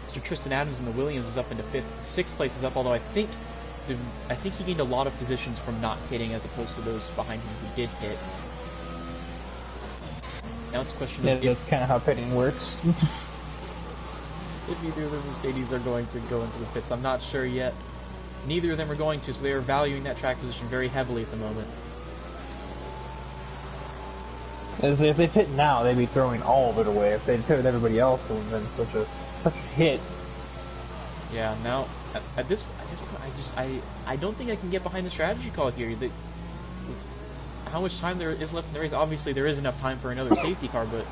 Mr. Tristan Adams in the Williams is up into 5th. 6th place is up, although I think he gained a lot of positions from not pitting as opposed to those behind him who did hit. Now it's a question of that's kind of how pitting works. if either of the Mercedes are going to go into the pits. I'm not sure yet. Neither of them are going to, so they are valuing that track position very heavily at the moment. As if they pit now, they'd be throwing all of it away. If they'd pit with everybody else, it would have been such a hit. Yeah, now at this point, I don't think I can get behind the strategy call here. With how much time there is left in the race, obviously there is enough time for another safety car, but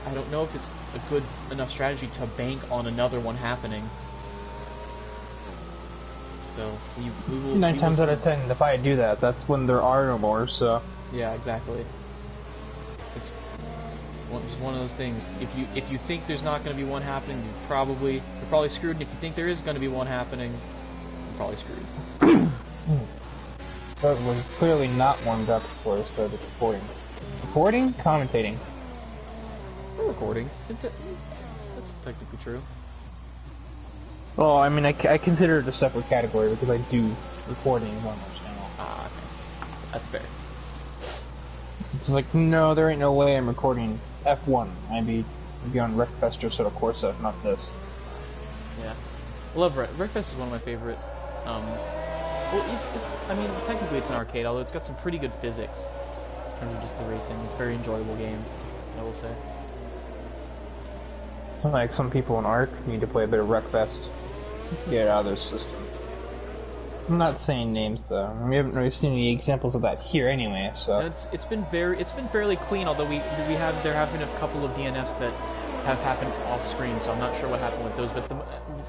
I don't know if it's a good enough strategy to bank on another one happening. So we will. 9 times out of 10, if I do that, that's when there are no more. So yeah, exactly. It's just one of those things. If you think there's not going to be one happening, you're probably screwed. And if you think there is going to be one happening, you're probably screwed. That was clearly not warmed up before I started recording. Recording? Commentating. We're recording. That's technically true. Well, I mean, I consider it a separate category because I do recording on my channel. Ah, okay. That's fair. It's like, no, there ain't no way I'm recording F1. I'd be on Wreckfest or sort of Corsa, not this. Yeah. I love Wreckfest is one of my favorite. Well, I mean, technically it's an arcade, although it's got some pretty good physics in terms of just the racing. It's a very enjoyable game, I will say. Like some people in ARC need to play a bit of Wreckfest. Get it out of their system. I'm not saying names though. We haven't really seen any examples of that here anyway. So it's been fairly clean. Although there have been a couple of DNFs that have happened off screen, so I'm not sure what happened with those. But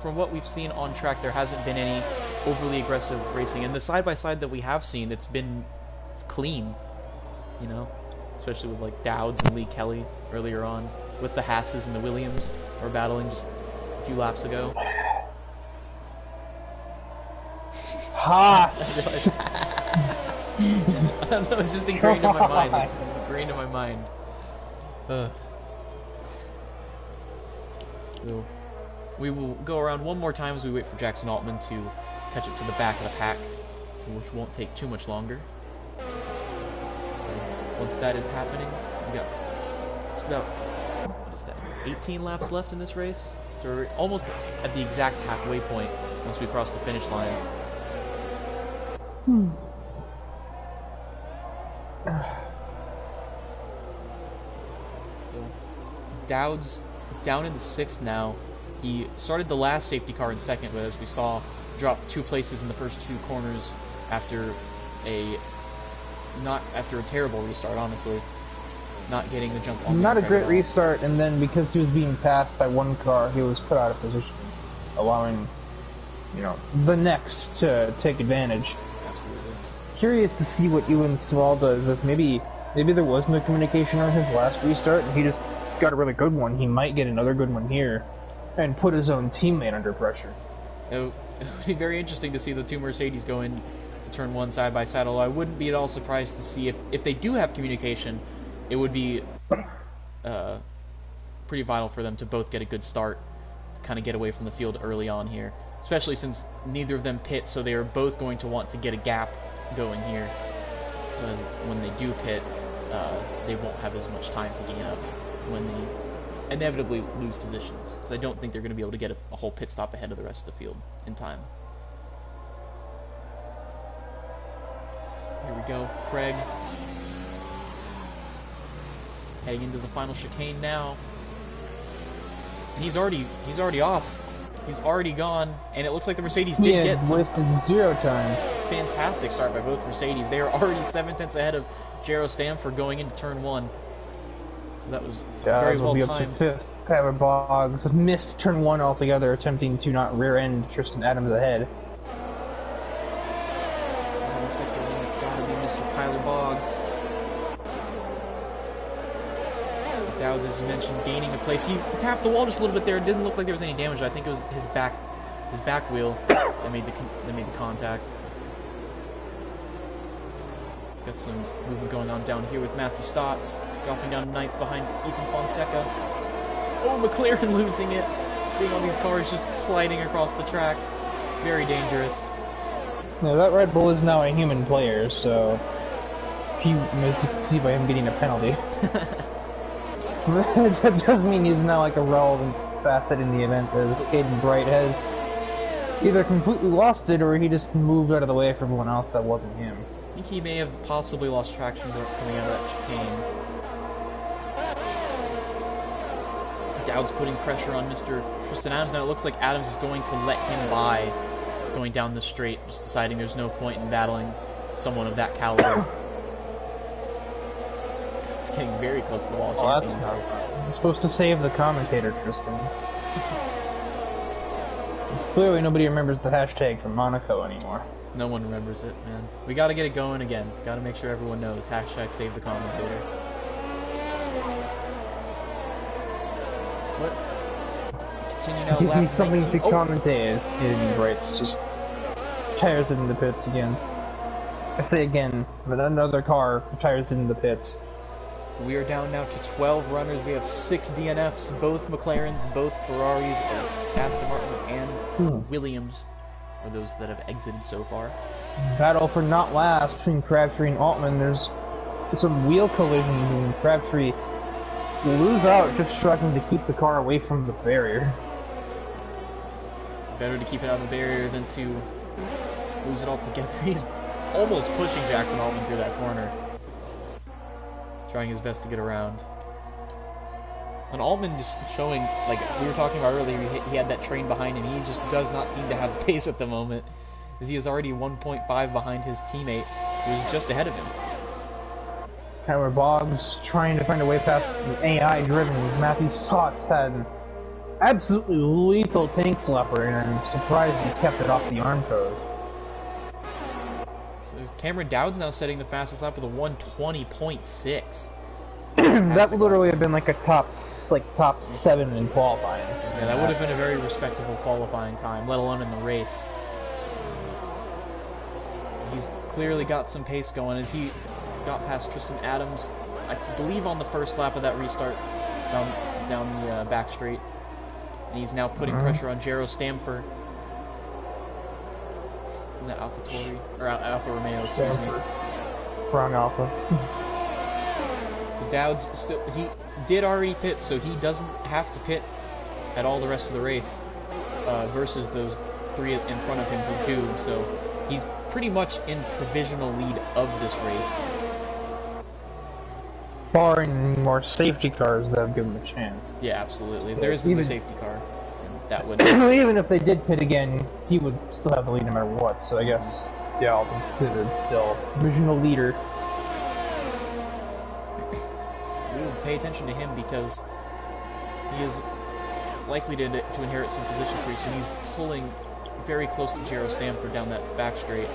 from what we've seen on track, there hasn't been any overly aggressive racing. And the side by side that we have seen, it's been clean. You know, especially with like Dowds and Lee Kelly earlier on, with the Hasses and the Williams were battling just a few laps ago. Ha! I realize. I don't know, it's just ingrained in my mind. It's ingrained in my mind. Ugh. So, we will go around one more time as we wait for Jackson Altman to catch up to the back of the pack, which won't take too much longer. And once that is happening, we got just about, what is that, 18 laps left in this race? So we're almost at the exact halfway point once we cross the finish line. So, Dowd's down in the 6th now. He started the last safety car in 2nd, but as we saw, dropped 2 places in the first 2 corners after a terrible restart, honestly. Not getting the jump on. Not a great restart, and then because he was being passed by one car, he was put out of position, allowing, the next to take advantage. Absolutely. Curious to see what Ewan Small does. If maybe there was no communication on his last restart, and he just got a really good one. He might get another good one here, and put his own teammate under pressure. It would be very interesting to see the 2 Mercedes go in to turn 1 side by side, although I wouldn't be at all surprised to see if they do have communication, it would be pretty vital for them to both get a good start, to kind of get away from the field early on here, especially since neither of them pit, so they are both going to want to get a gap going here. So when they do pit, they won't have as much time to gain up when they inevitably lose positions, because I don't think they're going to be able to get a whole pit stop ahead of the rest of the field in time. Here we go, Craig heading into the final chicane now, and he's already off. He's already gone, and it looks like the Mercedes did get some wasted 0 time. Fantastic start by both Mercedes. They are already 7/10 ahead of Jero Stamford going into turn 1. That was very well timed. Tyler Boggs missed turn 1 altogether, attempting to not rear end Tristan Adams ahead. Looks like it's got to be Mr. Kyler Boggs. Dowds, as you mentioned, gaining a place. He tapped the wall just a little bit there. It didn't look like there was any damage. I think it was his back wheel that made the contact. Got some movement going on down here with Matthew Stotts dropping down 9th behind Ethan Fonseca. Oh, McLaren losing it. Seeing all these cars just sliding across the track. Very dangerous. Now that Red Bull is now a human player, so as you can see by him getting a penalty. That does mean he's now like a relevant facet in the event, as Caden Bright has either completely lost it or he just moved out of the way for everyone else that wasn't him. I think he may have possibly lost traction coming out of that chicane. Dowd's putting pressure on Mr. Tristan Adams. Now it looks like Adams is going to let him by going down the straight, just deciding there's no point in battling someone of that caliber. It's getting very close to the wall champion. You're supposed to save the commentator, Tristan. Clearly nobody remembers the hashtag from Monaco anymore. No one remembers it, man. We gotta get it going again. Gotta make sure everyone knows. Hashtag save the commentator. What? Continue now. Gives me Lap something 19. to commentate. Caden Bright's just tires it in the pits again. I say again, but another car tires it in the pits. We are down now to 12 runners. We have 6 DNFs, both McLarens, both Ferraris, Aston Martin, and Williams are those that have exited so far. Battle for not last between Crabtree and Altman. There's some wheel collisions, and Crabtree will lose out just struggling to keep the car away from the barrier. Better to keep it out of the barrier than to lose it altogether. He's almost pushing Jackson Altman through that corner, trying his best to get around. And Altman just showing, like we were talking about earlier, he had that train behind him. He just does not seem to have pace at the moment, as he is already 1.5 behind his teammate, who is just ahead of him. Tyler Boggs trying to find a way past the AI-driven Matthew Stotts had an absolutely lethal tank slapper, and I'm surprised he kept it off the arm code. So Cameron Dowd's now setting the fastest lap with a 1:20.6. That would literally have been like a top 7 in qualifying. Yeah, that would have been a very respectable qualifying time, let alone in the race. He's clearly got some pace going as he got past Tristan Adams, I believe on the first lap of that restart down the back straight. And he's now putting pressure on Jero Stamford in the AlphaTauri, or Alfa Romeo, excuse me. Wrong Alpha. So Dowd's still, he did already pit, so he doesn't have to pit at all the rest of the race, versus those 3 in front of him who do. So he's pretty much in provisional lead of this race. Barring more safety cars that have given him a chance. Yeah, absolutely. If there isn't the safety car, that would... Even if they did pit again, he would still have the lead no matter what, so I guess, yeah, I'll consider still provisional leader. We will pay attention to him because he is likely to inherit some position pretty soon. He's pulling very close to Jero Stamford down that back straight.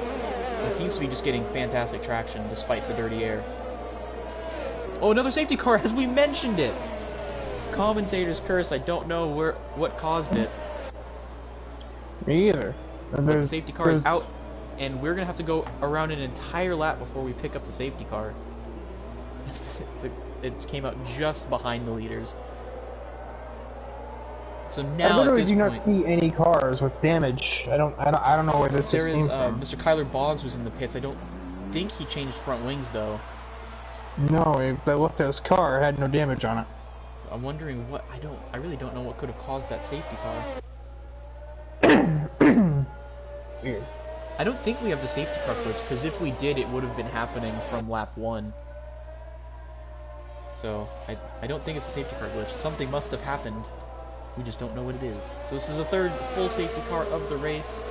It seems to be just getting fantastic traction despite the dirty air. Oh, another safety car, as we mentioned it! Commentator's curse, I don't know what caused it. Me either. But the safety car is out, and we're gonna have to go around an entire lap before we pick up the safety car. It came out just behind the leaders. So now at this point, I do not see any cars with damage. I don't know where this there came is from. Mr. Kyler Boggs was in the pits. I don't think he changed front wings though. No, I looked at his car. It had no damage on it. So I'm wondering what I really don't know what could have caused that safety car. Weird. I don't think we have the safety car glitch, because if we did, it would have been happening from lap 1. So I don't think it's a safety car glitch. Something must have happened. We just don't know what it is. So this is the 3rd full safety car of the race.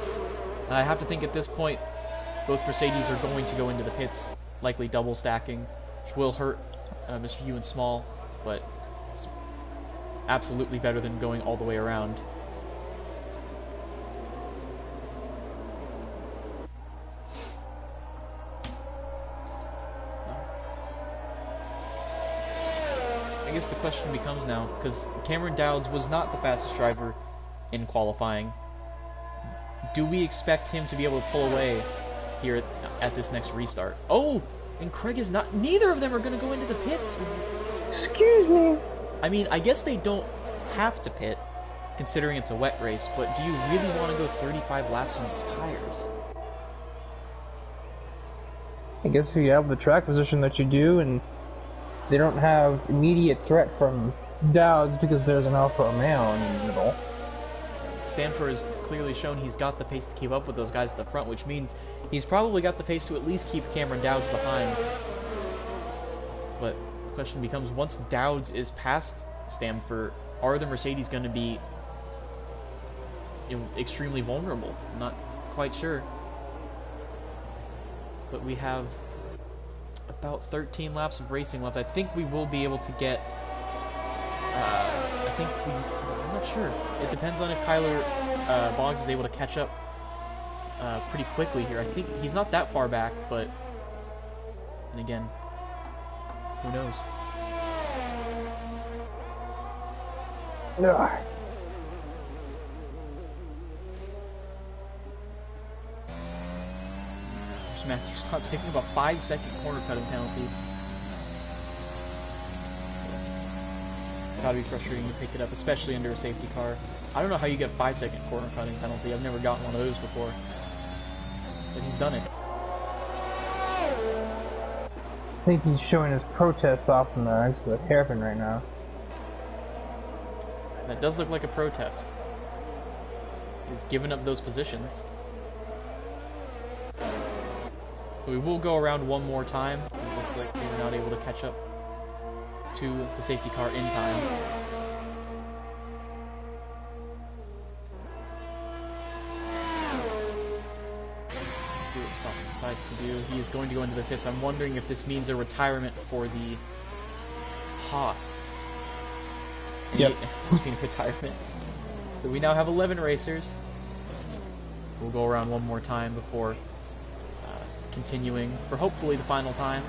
I have to think at this point, both Mercedes are going to go into the pits, likely double stacking, which will hurt Mr. Ewan Small, but it's absolutely better than going all the way around. I guess the question becomes now, because Cameron Dowds was not the fastest driver in qualifying, do we expect him to be able to pull away here at this next restart? Oh, and Craig is not. Neither of them are going to go into the pits. Excuse me. I mean, I guess they don't have to pit, considering it's a wet race, but do you really want to go 35 laps on these tires? I guess if you have the track position that you do, and they don't have immediate threat from Dowds because there's an Alfa Romeo in the middle. Stanford has clearly shown he's got the pace to keep up with those guys at the front, which means he's probably got the pace to at least keep Cameron Dowds behind. But the question becomes, once Dowds is past Stanford, are the Mercedes going to be extremely vulnerable? I'm not quite sure. But we have about 13 laps of racing left. I think we will be able to get... I'm not sure. It depends on if Kyler Boggs is able to catch up pretty quickly here. I think he's not that far back, but... And again, who knows? Ugh. Matthew Stott's picking up a 5-second corner cutting penalty. Gotta be frustrating to pick it up, especially under a safety car. I don't know how you get a 5-second corner cutting penalty. I've never gotten one of those before. But he's done it. I think he's showing his protest off in the exit with hairpin right now. That does look like a protest. He's given up those positions. So we will go around one more time. It looks like we were not able to catch up to the safety car in time. Let's see what Stotts decides to do. He is going to go into the pits. I'm wondering if this means a retirement for the Haas. Yep. It does mean a retirement. So we now have 11 racers. We'll go around one more time before continuing for hopefully the final time.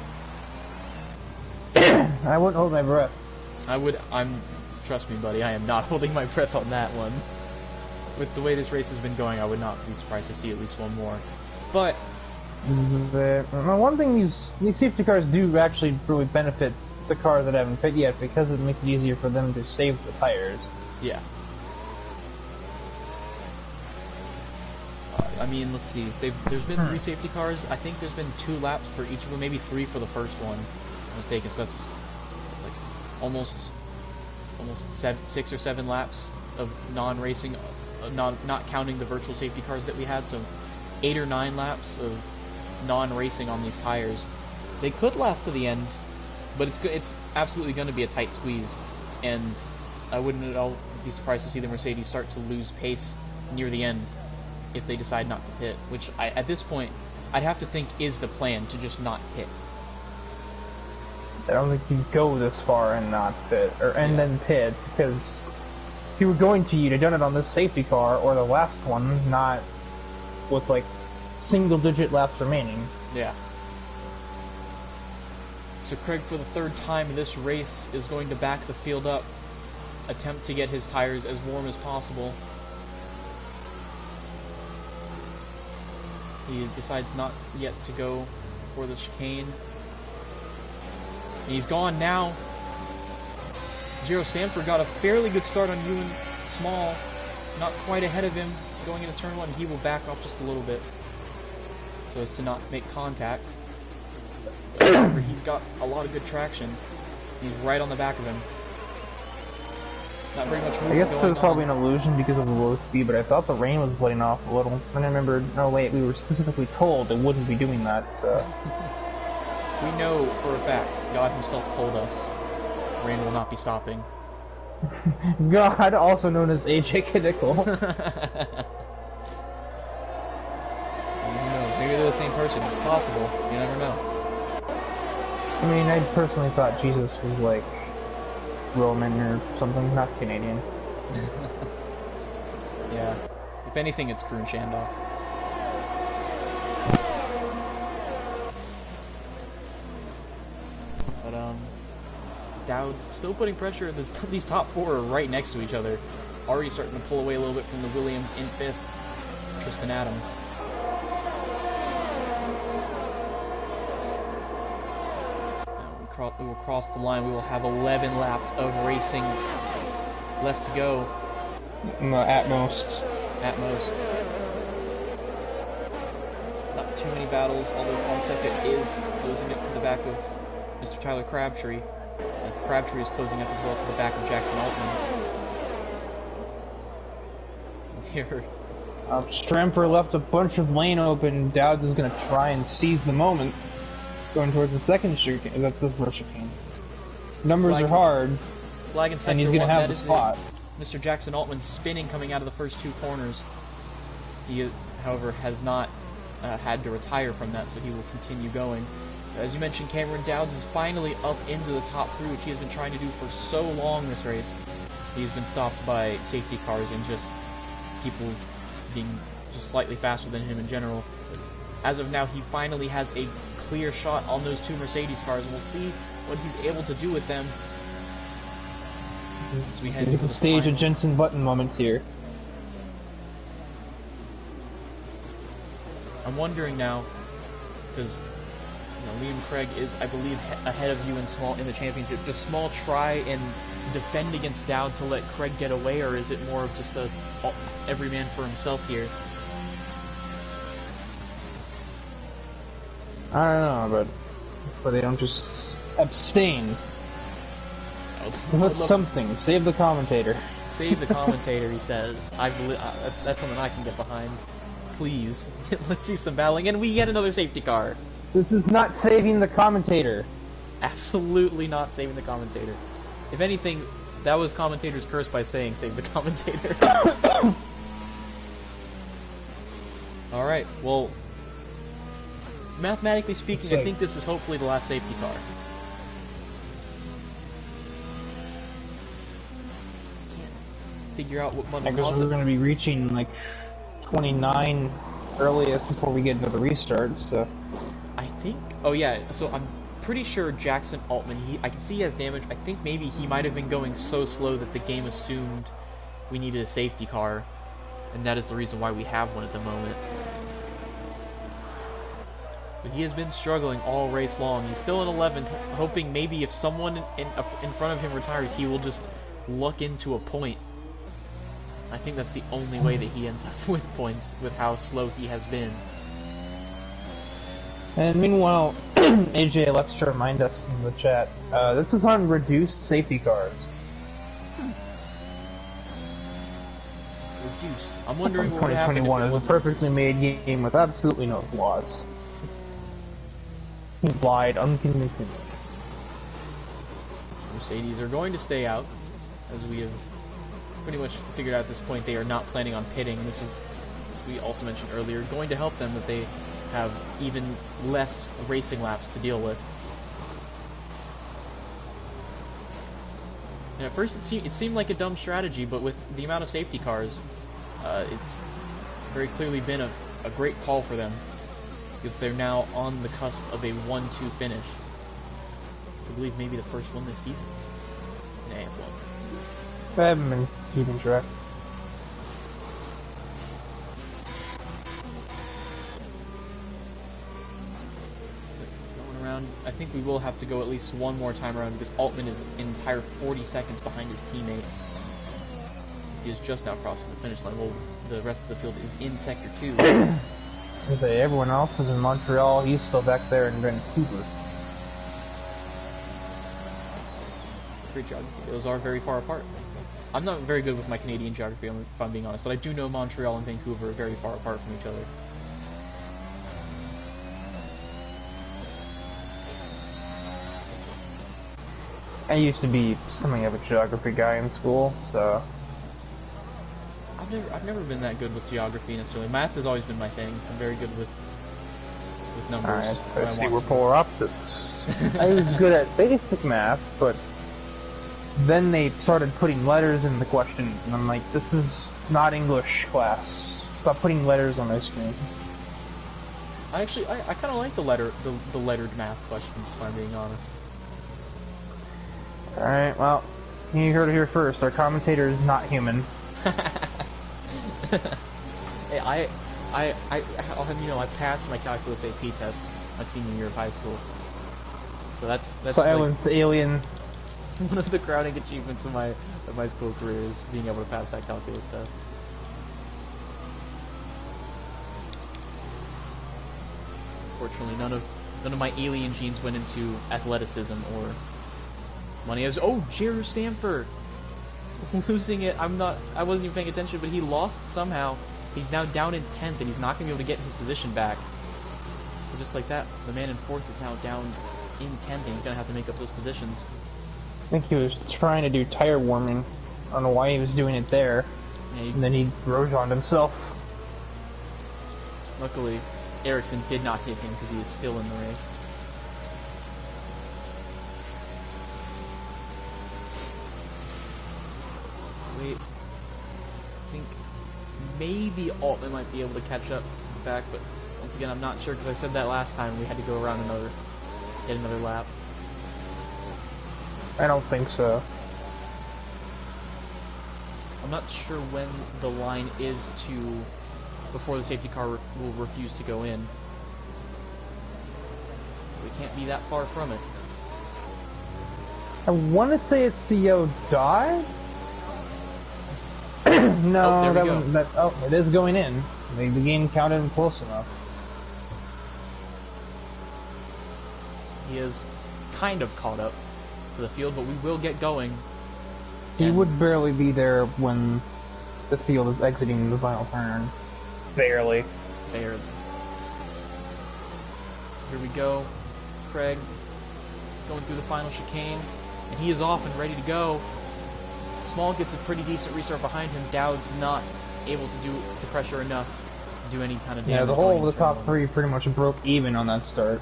I wouldn't hold my breath. Trust me, buddy, I am not holding my breath on that one. With the way this race has been going, I would not be surprised to see at least one more. But one thing these safety cars do actually really benefit the cars that haven't pit yet, because it makes it easier for them to save the tires. Yeah. I mean, let's see. There's been 3 safety cars. I think there's been 2 laps for each of them, maybe 3 for the first one. If I'm mistaken, so that's like almost 6 or 7 laps of non-racing, not counting the virtual safety cars that we had. So 8 or 9 laps of non-racing on these tires. They could last to the end, but it's absolutely going to be a tight squeeze, and I wouldn't at all be surprised to see the Mercedes start to lose pace near the end if they decide not to pit, which at this point I'd have to think is the plan, to just not pit. I don't think you go this far and not pit, then pit, because if you were going to, you'd have done it on this safety car or the last one, not with like single-digit laps remaining. Yeah. So Craig, for the 3rd time in this race, is going to back the field up, attempt to get his tires as warm as possible. He decides not yet to go for the chicane. And he's gone now. Giro Stanford got a fairly good start on Ewan Small, not quite ahead of him going into turn 1. He will back off just a little bit so as to not make contact. However, he's got a lot of good traction. He's right on the back of him. Not very much movement. I guess it was probably an illusion because of the low speed, but I thought the rain was letting off a little. And I remembered, no wait, we were specifically told it wouldn't be doing that, so... We know for a fact, God himself told us, rain will not be stopping. God, also known as AJ Kiddickle. Maybe they're the same person. It's possible. You never know. I mean, I personally thought Jesus was like Roman or something, not Canadian. Yeah. If anything, it's Grun Shandong. But Dowd's still putting pressure. These top 4 are right next to each other. Already starting to pull away a little bit from the Williams in 5th. Tristan Adams. We will cross the line. We will have 11 laps of racing left to go. At most. At most. Not too many battles, although Fonseca is closing it to the back of Mr. Tyler Crabtree, as Crabtree is closing up as well to the back of Jackson Altman. Here. Stramper left a bunch of lane open. Dowds is going to try and seize the moment. Going towards the second chicane. That's the first chicane. Numbers are hard. Flag in sector and he's going to have the spot. Mr. Jackson Altman spinning coming out of the first 2 corners. He, however, has not had to retire from that, so he will continue going. As you mentioned, Cameron Dowds is finally up into the top 3, which he has been trying to do for so long this race. He's been stopped by safety cars and just people being just slightly faster than him in general. But as of now, he finally has a clear shot on those 2 Mercedes cars, and we'll see what he's able to do with them as we head into the stage final. of Jensen Button moments here. I'm wondering now, because Liam Craig is, I believe, ahead of you in Small in the championship. Does Small try and defend against Dowd to let Craig get away, or is it more of just a every man for himself here? I don't know, but they don't just abstain. That's something. Save the commentator. Save the commentator, he says. I believe that's something I can get behind. Please, let's see some battling, and we get another safety car. This is not saving the commentator. Absolutely not saving the commentator. If anything, that was commentator's curse by saying save the commentator. Alright, well, mathematically speaking, I think this is hopefully the last safety car. Can't figure out what I guess we're going to be reaching like 29 earliest before we get into the restart, so... I think... Oh yeah, so I'm pretty sure Jackson Altman, I can see he has damage. I think maybe he might have been going so slow that the game assumed we needed a safety car, and that is the reason why we have one at the moment. But he has been struggling all race long. He's still in 11th, hoping maybe if someone in front of him retires, he will just luck into a point. I think that's the only way that he ends up with points, with how slow he has been. And meanwhile, AJ likes to remind us in the chat, this is on reduced safety cars. Reduced. I'm wondering what would happen if it 2021 is a wasn't perfectly reduced. made game with absolutely no flaws. He lied unconvincingly. Mercedes are going to stay out, as we have pretty much figured out at this point. They are not planning on pitting. This is, as we also mentioned earlier, going to help them that they have even less racing laps to deal with. And at first it seemed like a dumb strategy, but with the amount of safety cars, it's very clearly been a great call for them, because they're now on the cusp of a 1-2 finish. I believe maybe the first one this season in AF1. I haven't been keeping track. Going around, I think we will have to go at least one more time around, because Altman is an entire 40 seconds behind his teammate. He has just now crossed the finish line. Well, the rest of the field is in Sector 2. Everyone else is in Montreal, he's still back there in Vancouver. Great geography. Those are very far apart. I'm not very good with my Canadian geography, if I'm being honest, but I do know Montreal and Vancouver are very far apart from each other. I used to be something of a geography guy in school, so... I've never been that good with geography necessarily. Math has always been my thing. I'm very good with numbers. Alright, I see we're polar opposites. I was good at basic math, but then they started putting letters in the questions, and I'm like, this is not English class. Stop putting letters on my screen. I kind of like the lettered math questions, if I'm being honest. Alright, well, you heard it here first. Our commentator is not human. Hey, I'll have you know, I passed my calculus AP test my senior year of high school. So that's Silence, like alien. one of the crowning achievements of my school career is being able to pass that calculus test. Fortunately, none of my alien genes went into athleticism or money. Jared Stanford losing it. I wasn't even paying attention, but he lost somehow. He's now down in 10th, and he's not going to be able to get his position back. But just like that, the man in 4th is now down in 10th, and he's going to have to make up those positions. I think he was trying to do tire warming. I don't know why he was doing it there. Yeah, And then he Grosjean'd himself. Luckily, Ericsson did not hit him because he is still in the race. Wait, I think maybe Altman might be able to catch up to the back, but once again, I'm not sure because I said that last time we had to go around get another lap. I don't think so. I'm not sure when the line is before the safety car will refuse to go in. We can't be that far from it. I want to say it's the die. No, it is going in. The game counted him close enough. He is kind of caught up to the field, but we will get going. He would barely be there when the field is exiting the final turn. Barely. Barely. Here we go. Craig going through the final chicane, and he is off and ready to go. Small gets a pretty decent restart behind him. Dowd's not able to pressure enough to do any kind of damage. Yeah, the whole of the top three pretty much broke even on that start.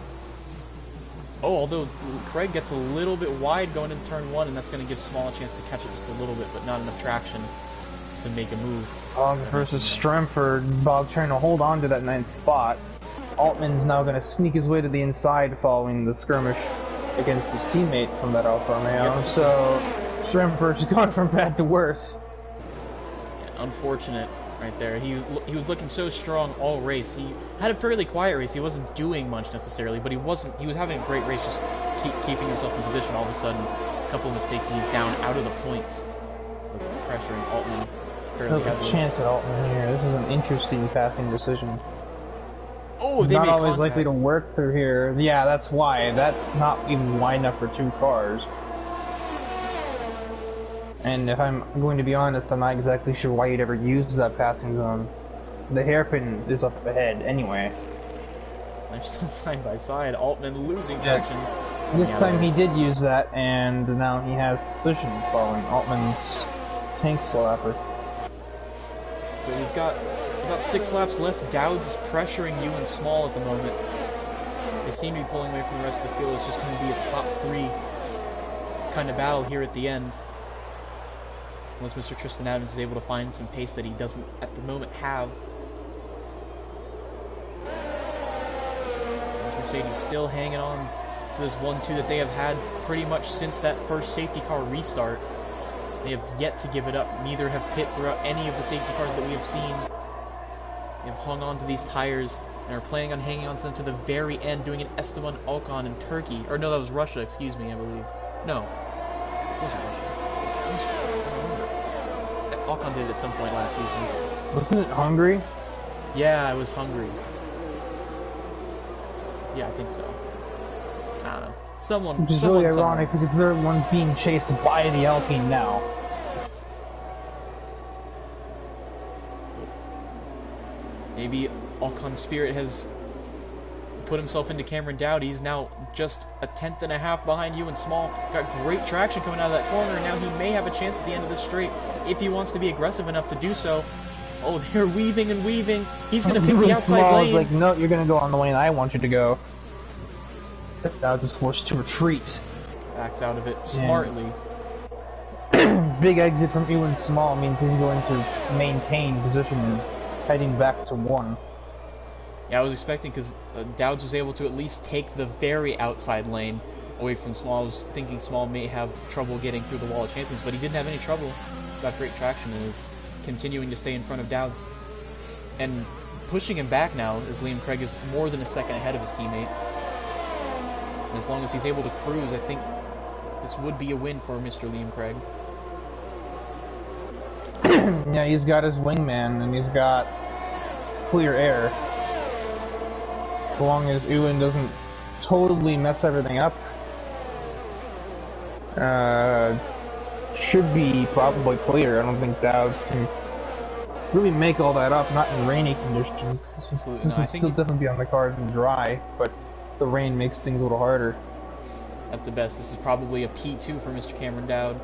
Oh, although Craig gets a little bit wide going into turn 1, and that's going to give Small a chance to catch it just a little bit, but not enough traction to make a move. Bog versus Stremford. Bog trying to hold on to that 9th spot. Altman's now going to sneak his way to the inside following the skirmish. against his teammate from that Alfa Romeo, Yes. so Schremper's gone from bad to worse. Yeah, unfortunate right there. He was looking so strong all race. He had a fairly quiet race. He wasn't doing much necessarily, but he was having a great race, just keeping himself in position. All of a sudden, a couple of mistakes and he's down out of the points. Pressuring Altman fairly There's a heavily. chance at Altman here. This is an interesting passing decision. Oh, they not made always contact. likely to work through here. Yeah, that's why. That's not even wide enough for two cars. And if I'm going to be honest, I'm not exactly sure why you'd ever use that passing zone. The hairpin is up ahead anyway. They're still side by side. Altman losing traction. This time he did use that, and now he has position following Altman's tank slapper. So we've got about 6 laps left. Dowds is pressuring you and Small at the moment. They seem to be pulling away from the rest of the field. It's just going to be a top 3 kind of battle here at the end. Unless Mr. Tristan Adams is able to find some pace that he doesn't at the moment have. As Mercedes still hanging on to this 1-2 that they have had pretty much since that first safety car restart. They have yet to give it up. Neither have pit throughout any of the safety cars that we have seen. They have hung on to these tires and are planning on hanging on to them to the very end, doing an Esteban Ocon in Turkey. Or no, that was Russia, excuse me, I believe. No. It wasn't Russia. I don't remember. Ocon did it at some point last season. Wasn't it Hungary? Yeah, it was Hungary. Yeah, I think so. I don't know. Which is really ironic because they're the ones being chased by the Alpine now. Maybe Ocon's spirit has put himself into Cameron Dowdy. He's now just a 10th and a half behind you and Small. Got great traction coming out of that corner, and now he may have a chance at the end of this straight if he wants to be aggressive enough to do so. Oh, they're weaving and weaving. He's going to pick the outside lane. Like, no, you're going to go on the lane I want you to go. Dowds is forced to retreat. Backs out of it smartly. Big exit from Ewan Small means he's going to maintain position heading back to 1. Yeah, I was expecting, because Dowds was able to at least take the very outside lane away from Small. I was thinking Small may have trouble getting through the wall of champions, but he didn't have any trouble. Got great traction and is continuing to stay in front of Dowds. And pushing him back now, as Liam Craig is more than a second ahead of his teammate. And as long as he's able to cruise, I think this would be a win for Mr. Liam Craig. Yeah, he's got his wingman, and he's got clear air. As long as Ewan doesn't totally mess everything up, should be probably clear. I don't think Dowds can really make all that up, not in rainy conditions. Absolutely not. I think still definitely be on the cars and dry, but the rain makes things a little harder. At the best, this is probably a P2 for Mr. Cameron Dowd.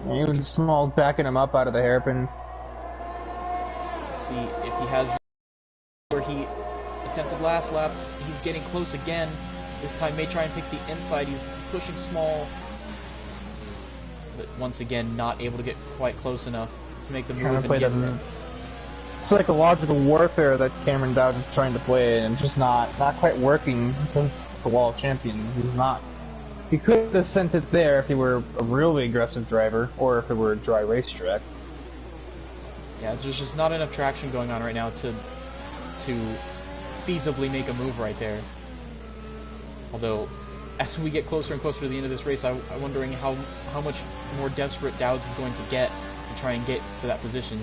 Ewan Small's backing him up out of the hairpin. See if he has where he attempted last lap. He's getting close again. This time may try and pick the inside. He's pushing Small, but once again not able to get quite close enough to make the move and get him. Psychological warfare that Cameron Dowd is trying to play, and it's just not quite working because the Wall of Champions. He could have sent it there if he were a really aggressive driver, or if it were a dry racetrack. Yeah, there's just not enough traction going on right now to feasibly make a move right there. Although, as we get closer and closer to the end of this race, I'm wondering how much more desperate Dowds is going to get to try and get to that position.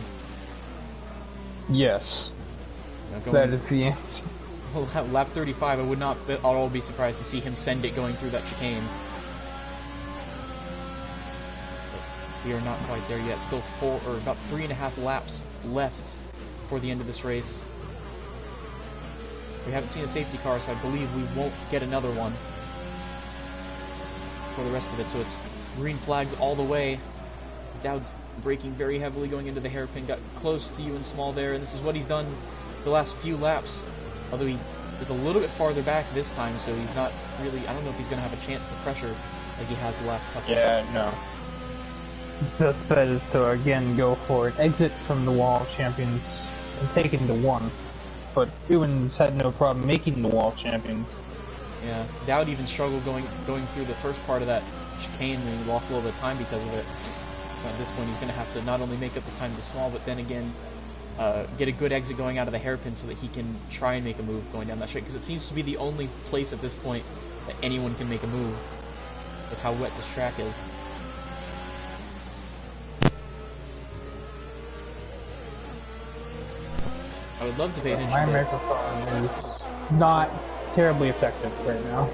Yes, that is the answer. Lap 35, I would not at all be surprised to see him send it going through that chicane. But we are not quite there yet. Still about 3.5 laps left before the end of this race. We haven't seen a safety car, so I believe we won't get another one for the rest of it. So it's green flags all the way. Dowd's braking very heavily going into the hairpin. Got close to Ewan Small there, and this is what he's done the last few laps. Although he is a little bit farther back this time, so he's not really... I don't know if he's going to have a chance to pressure like he has the last couple. Yeah, no. The bet is to again go for an exit from the Wall of Champions and take it into 1. But Ewan's had no problem making the Wall of Champions. Yeah, Dowd even struggled going through the first part of that chicane, and he lost a little bit of time because of it. So at this point, he's going to have to not only make up the time to small, but then again, get a good exit going out of the hairpin so that he can try and make a move going down that straight, because it seems to be the only place at this point that anyone can make a move with how wet this track is. I would love to pay attention My to... microphone is not terribly effective right now.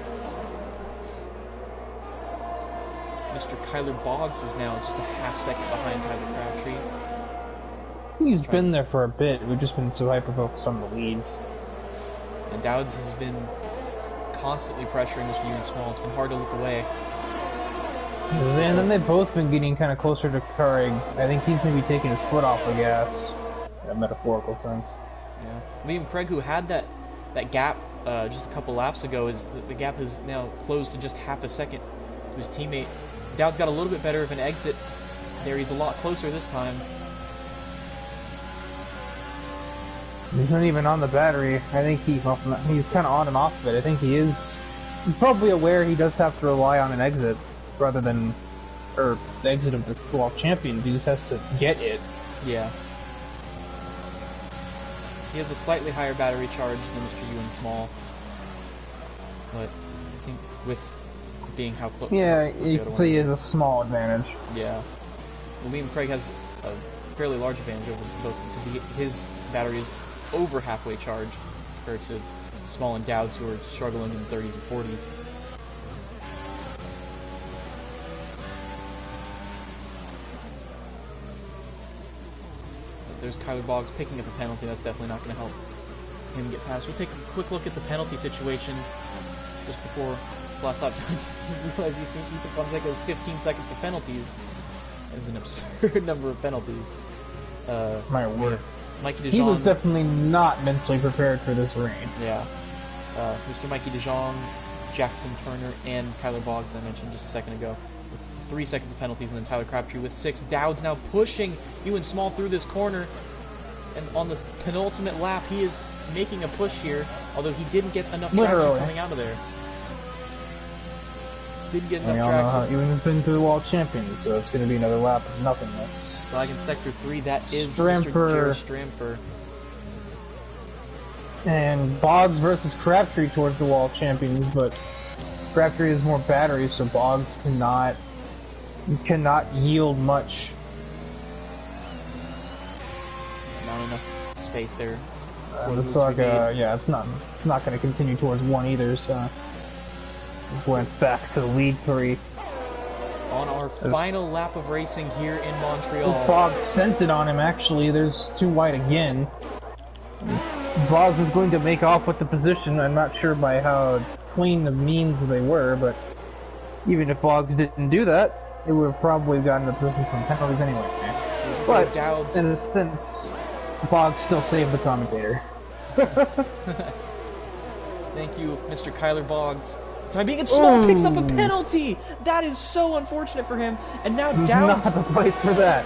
Mr. Kyler Boggs is now just a half second behind Tyler Crabtree. He's been there for a bit. We've just been so hyper-focused on the lead. And Dowds has been constantly pressuring Mr. Ewan Small. It's been hard to look away. And then they've both been getting kind of closer to Craig. I think he's maybe taking his foot off the gas, in a metaphorical sense. Yeah. Liam Craig, who had that gap just a couple laps ago, the gap has now closed to just half a second to his teammate. Dowd's got a little bit better of an exit there. He's a lot closer this time. He's not even on the battery. I think he's kind of on and off of it. I think he's probably aware he does have to rely on an exit rather than, or the exit of the world champion. He just has to get it. Yeah. He has a slightly higher battery charge than Mr. Ewan Small, but I think with being how close... Yeah, you can see he has a small advantage. Yeah. Well, Liam Craig has a fairly large advantage over both because his battery is over halfway charged compared to Small and Dowds, who are struggling in the 30s and 40s. So there's Kyler Boggs picking up a penalty. That's definitely not going to help him get past. We'll take a quick look at the penalty situation just before this last lap. You realize Ethan Fonseca has 15 seconds of penalties. That is an absurd number of penalties. My word. Mikey DeJong. He was definitely not mentally prepared for this rain. Yeah. Mr. Mikey DeJong, Jackson Turner, and Kyler Boggs, I mentioned just a second ago, with 3 seconds of penalties, and then Tyler Crabtree with 6. Dowd's now pushing Ewan Small through this corner, and on this penultimate lap, he is making a push here, although he didn't get enough traction coming out of there. Didn't get enough traction. Ewan's been to the world champion, so it's going to be another lap of nothingness. Flag in Sector 3, that is Stramper. Mr. Jerry Stramper. And Boggs versus Crabtree towards the wall champions, but Crabtree has more battery, so Boggs cannot yield much. Not enough space there. The Saga, yeah, it's not going to continue towards 1 either, so went back to the lead 3. On our final lap of racing here in Montreal. Boggs sent it on him, actually. There's too wide again. Boggs is going to make off with the position. I'm not sure by how clean of means they were, but even if Boggs didn't do that, it would have probably gotten the position from penalties anyway. But Dowds. in a sense, Boggs still saved the commentator. Thank you, Mr. Kyler Boggs. Time being, and Small picks up a penalty! That is so unfortunate for him. And now Dowds... Not the place for that.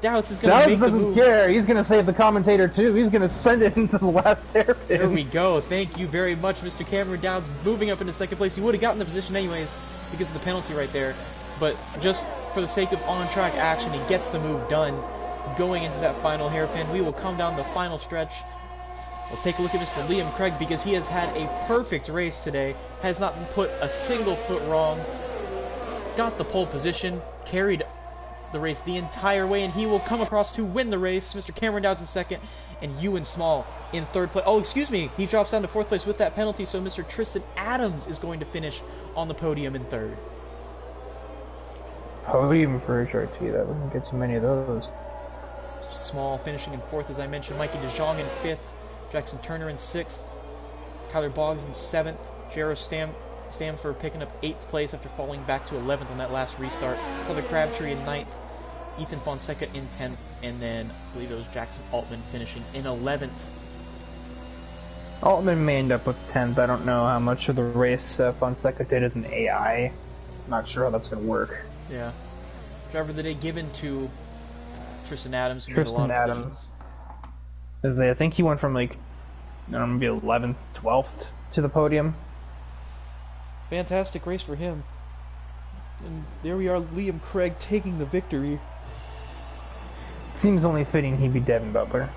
Dowds is going to make the move. Dowds doesn't care. He's going to save the commentator too. He's going to send it into the last hairpin. There we go. Thank you very much, Mr. Cameron Dowds, moving up into second place. He would have gotten the position anyways because of the penalty right there. But just for the sake of on-track action, he gets the move done. Going into that final hairpin, we will come down the final stretch. We'll take a look at Mr. Liam Craig because he has had a perfect race today. Has not put a single foot wrong. Got the pole position, carried the race the entire way, and he will come across to win the race. Mr. Cameron Dowds in second, and Ewan Small in third place. Oh, excuse me, he drops down to fourth place with that penalty, so Mr. Tristan Adams is going to finish on the podium in third. Podium for HRT, that wouldn't get too many of those. Small finishing in fourth, as I mentioned. Mikey DeJong in fifth. Jackson Turner in sixth. Kyler Boggs in seventh. Jero Stamford picking up 8th place after falling back to 11th on that last restart. Tyler Crabtree in 9th. Ethan Fonseca in 10th. And then I believe it was Jackson Altman finishing in 11th. Altman may end up with 10th. I don't know how much of the race Fonseca did as an AI. Not sure how that's going to work. Yeah. Driver of the day given to Tristan Adams, who made a lot of positions. I think he went from like, I don't know, maybe 11th, 12th to the podium. fantastic race for him. And there we are, Liam Craig taking the victory. Seems only fitting he be Devin Butler.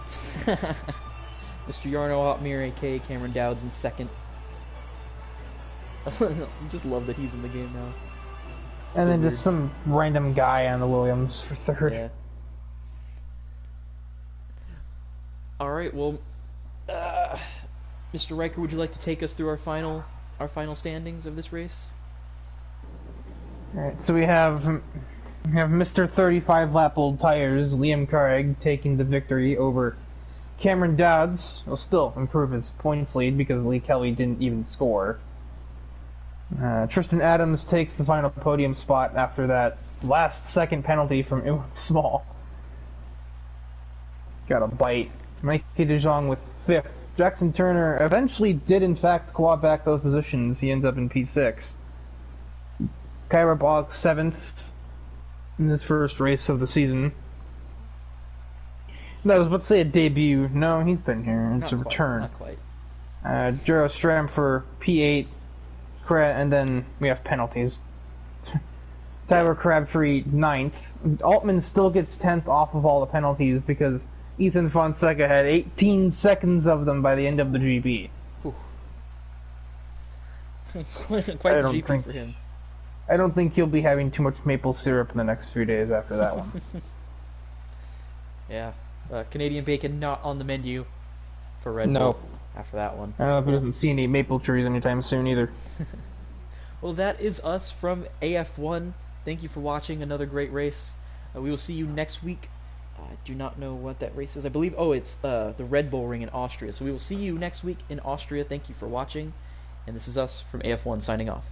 Mr. Yarno Hotmere, aka Cameron Dowd's in second. I just love that he's in the game now. And then just some random guy on the Williams for third. Yeah. Alright, well, Mr. Riker, would you like to take us through our final standings of this race? Alright, so we have Mr. 35 lap old tires, Liam Craig, taking the victory over Cameron Dowds. Will still improve his points lead because Lee Kelly didn't even score. Tristan Adams takes the final podium spot after that last second penalty from Ewan Small. Got a bite. Mikey DeJong with 5th. Jackson Turner eventually did in fact claw back those positions. He ends up in P6. Kyra Boggs 7th in his first race of the season. No, I was about to say a debut. No, he's been here. It's a return. Not quite. Jero Stram for P8. And then we have penalties. Tyler Crabtree 9th. Altman still gets 10th off of all the penalties because Ethan Fonseca had 18 seconds of them by the end of the GP. Quite the GP for him. I don't think he'll be having too much maple syrup in the next few days after that one. Yeah. Canadian bacon not on the menu for Red Bull after that one. I don't know if he doesn't see any maple trees anytime soon either. Well, that is us from AF1. Thank you for watching another great race. We will see you next week. I do not know what that race is. I believe, it's the Red Bull Ring in Austria. So we will see you next week in Austria. Thank you for watching. And this is us from AF1 signing off.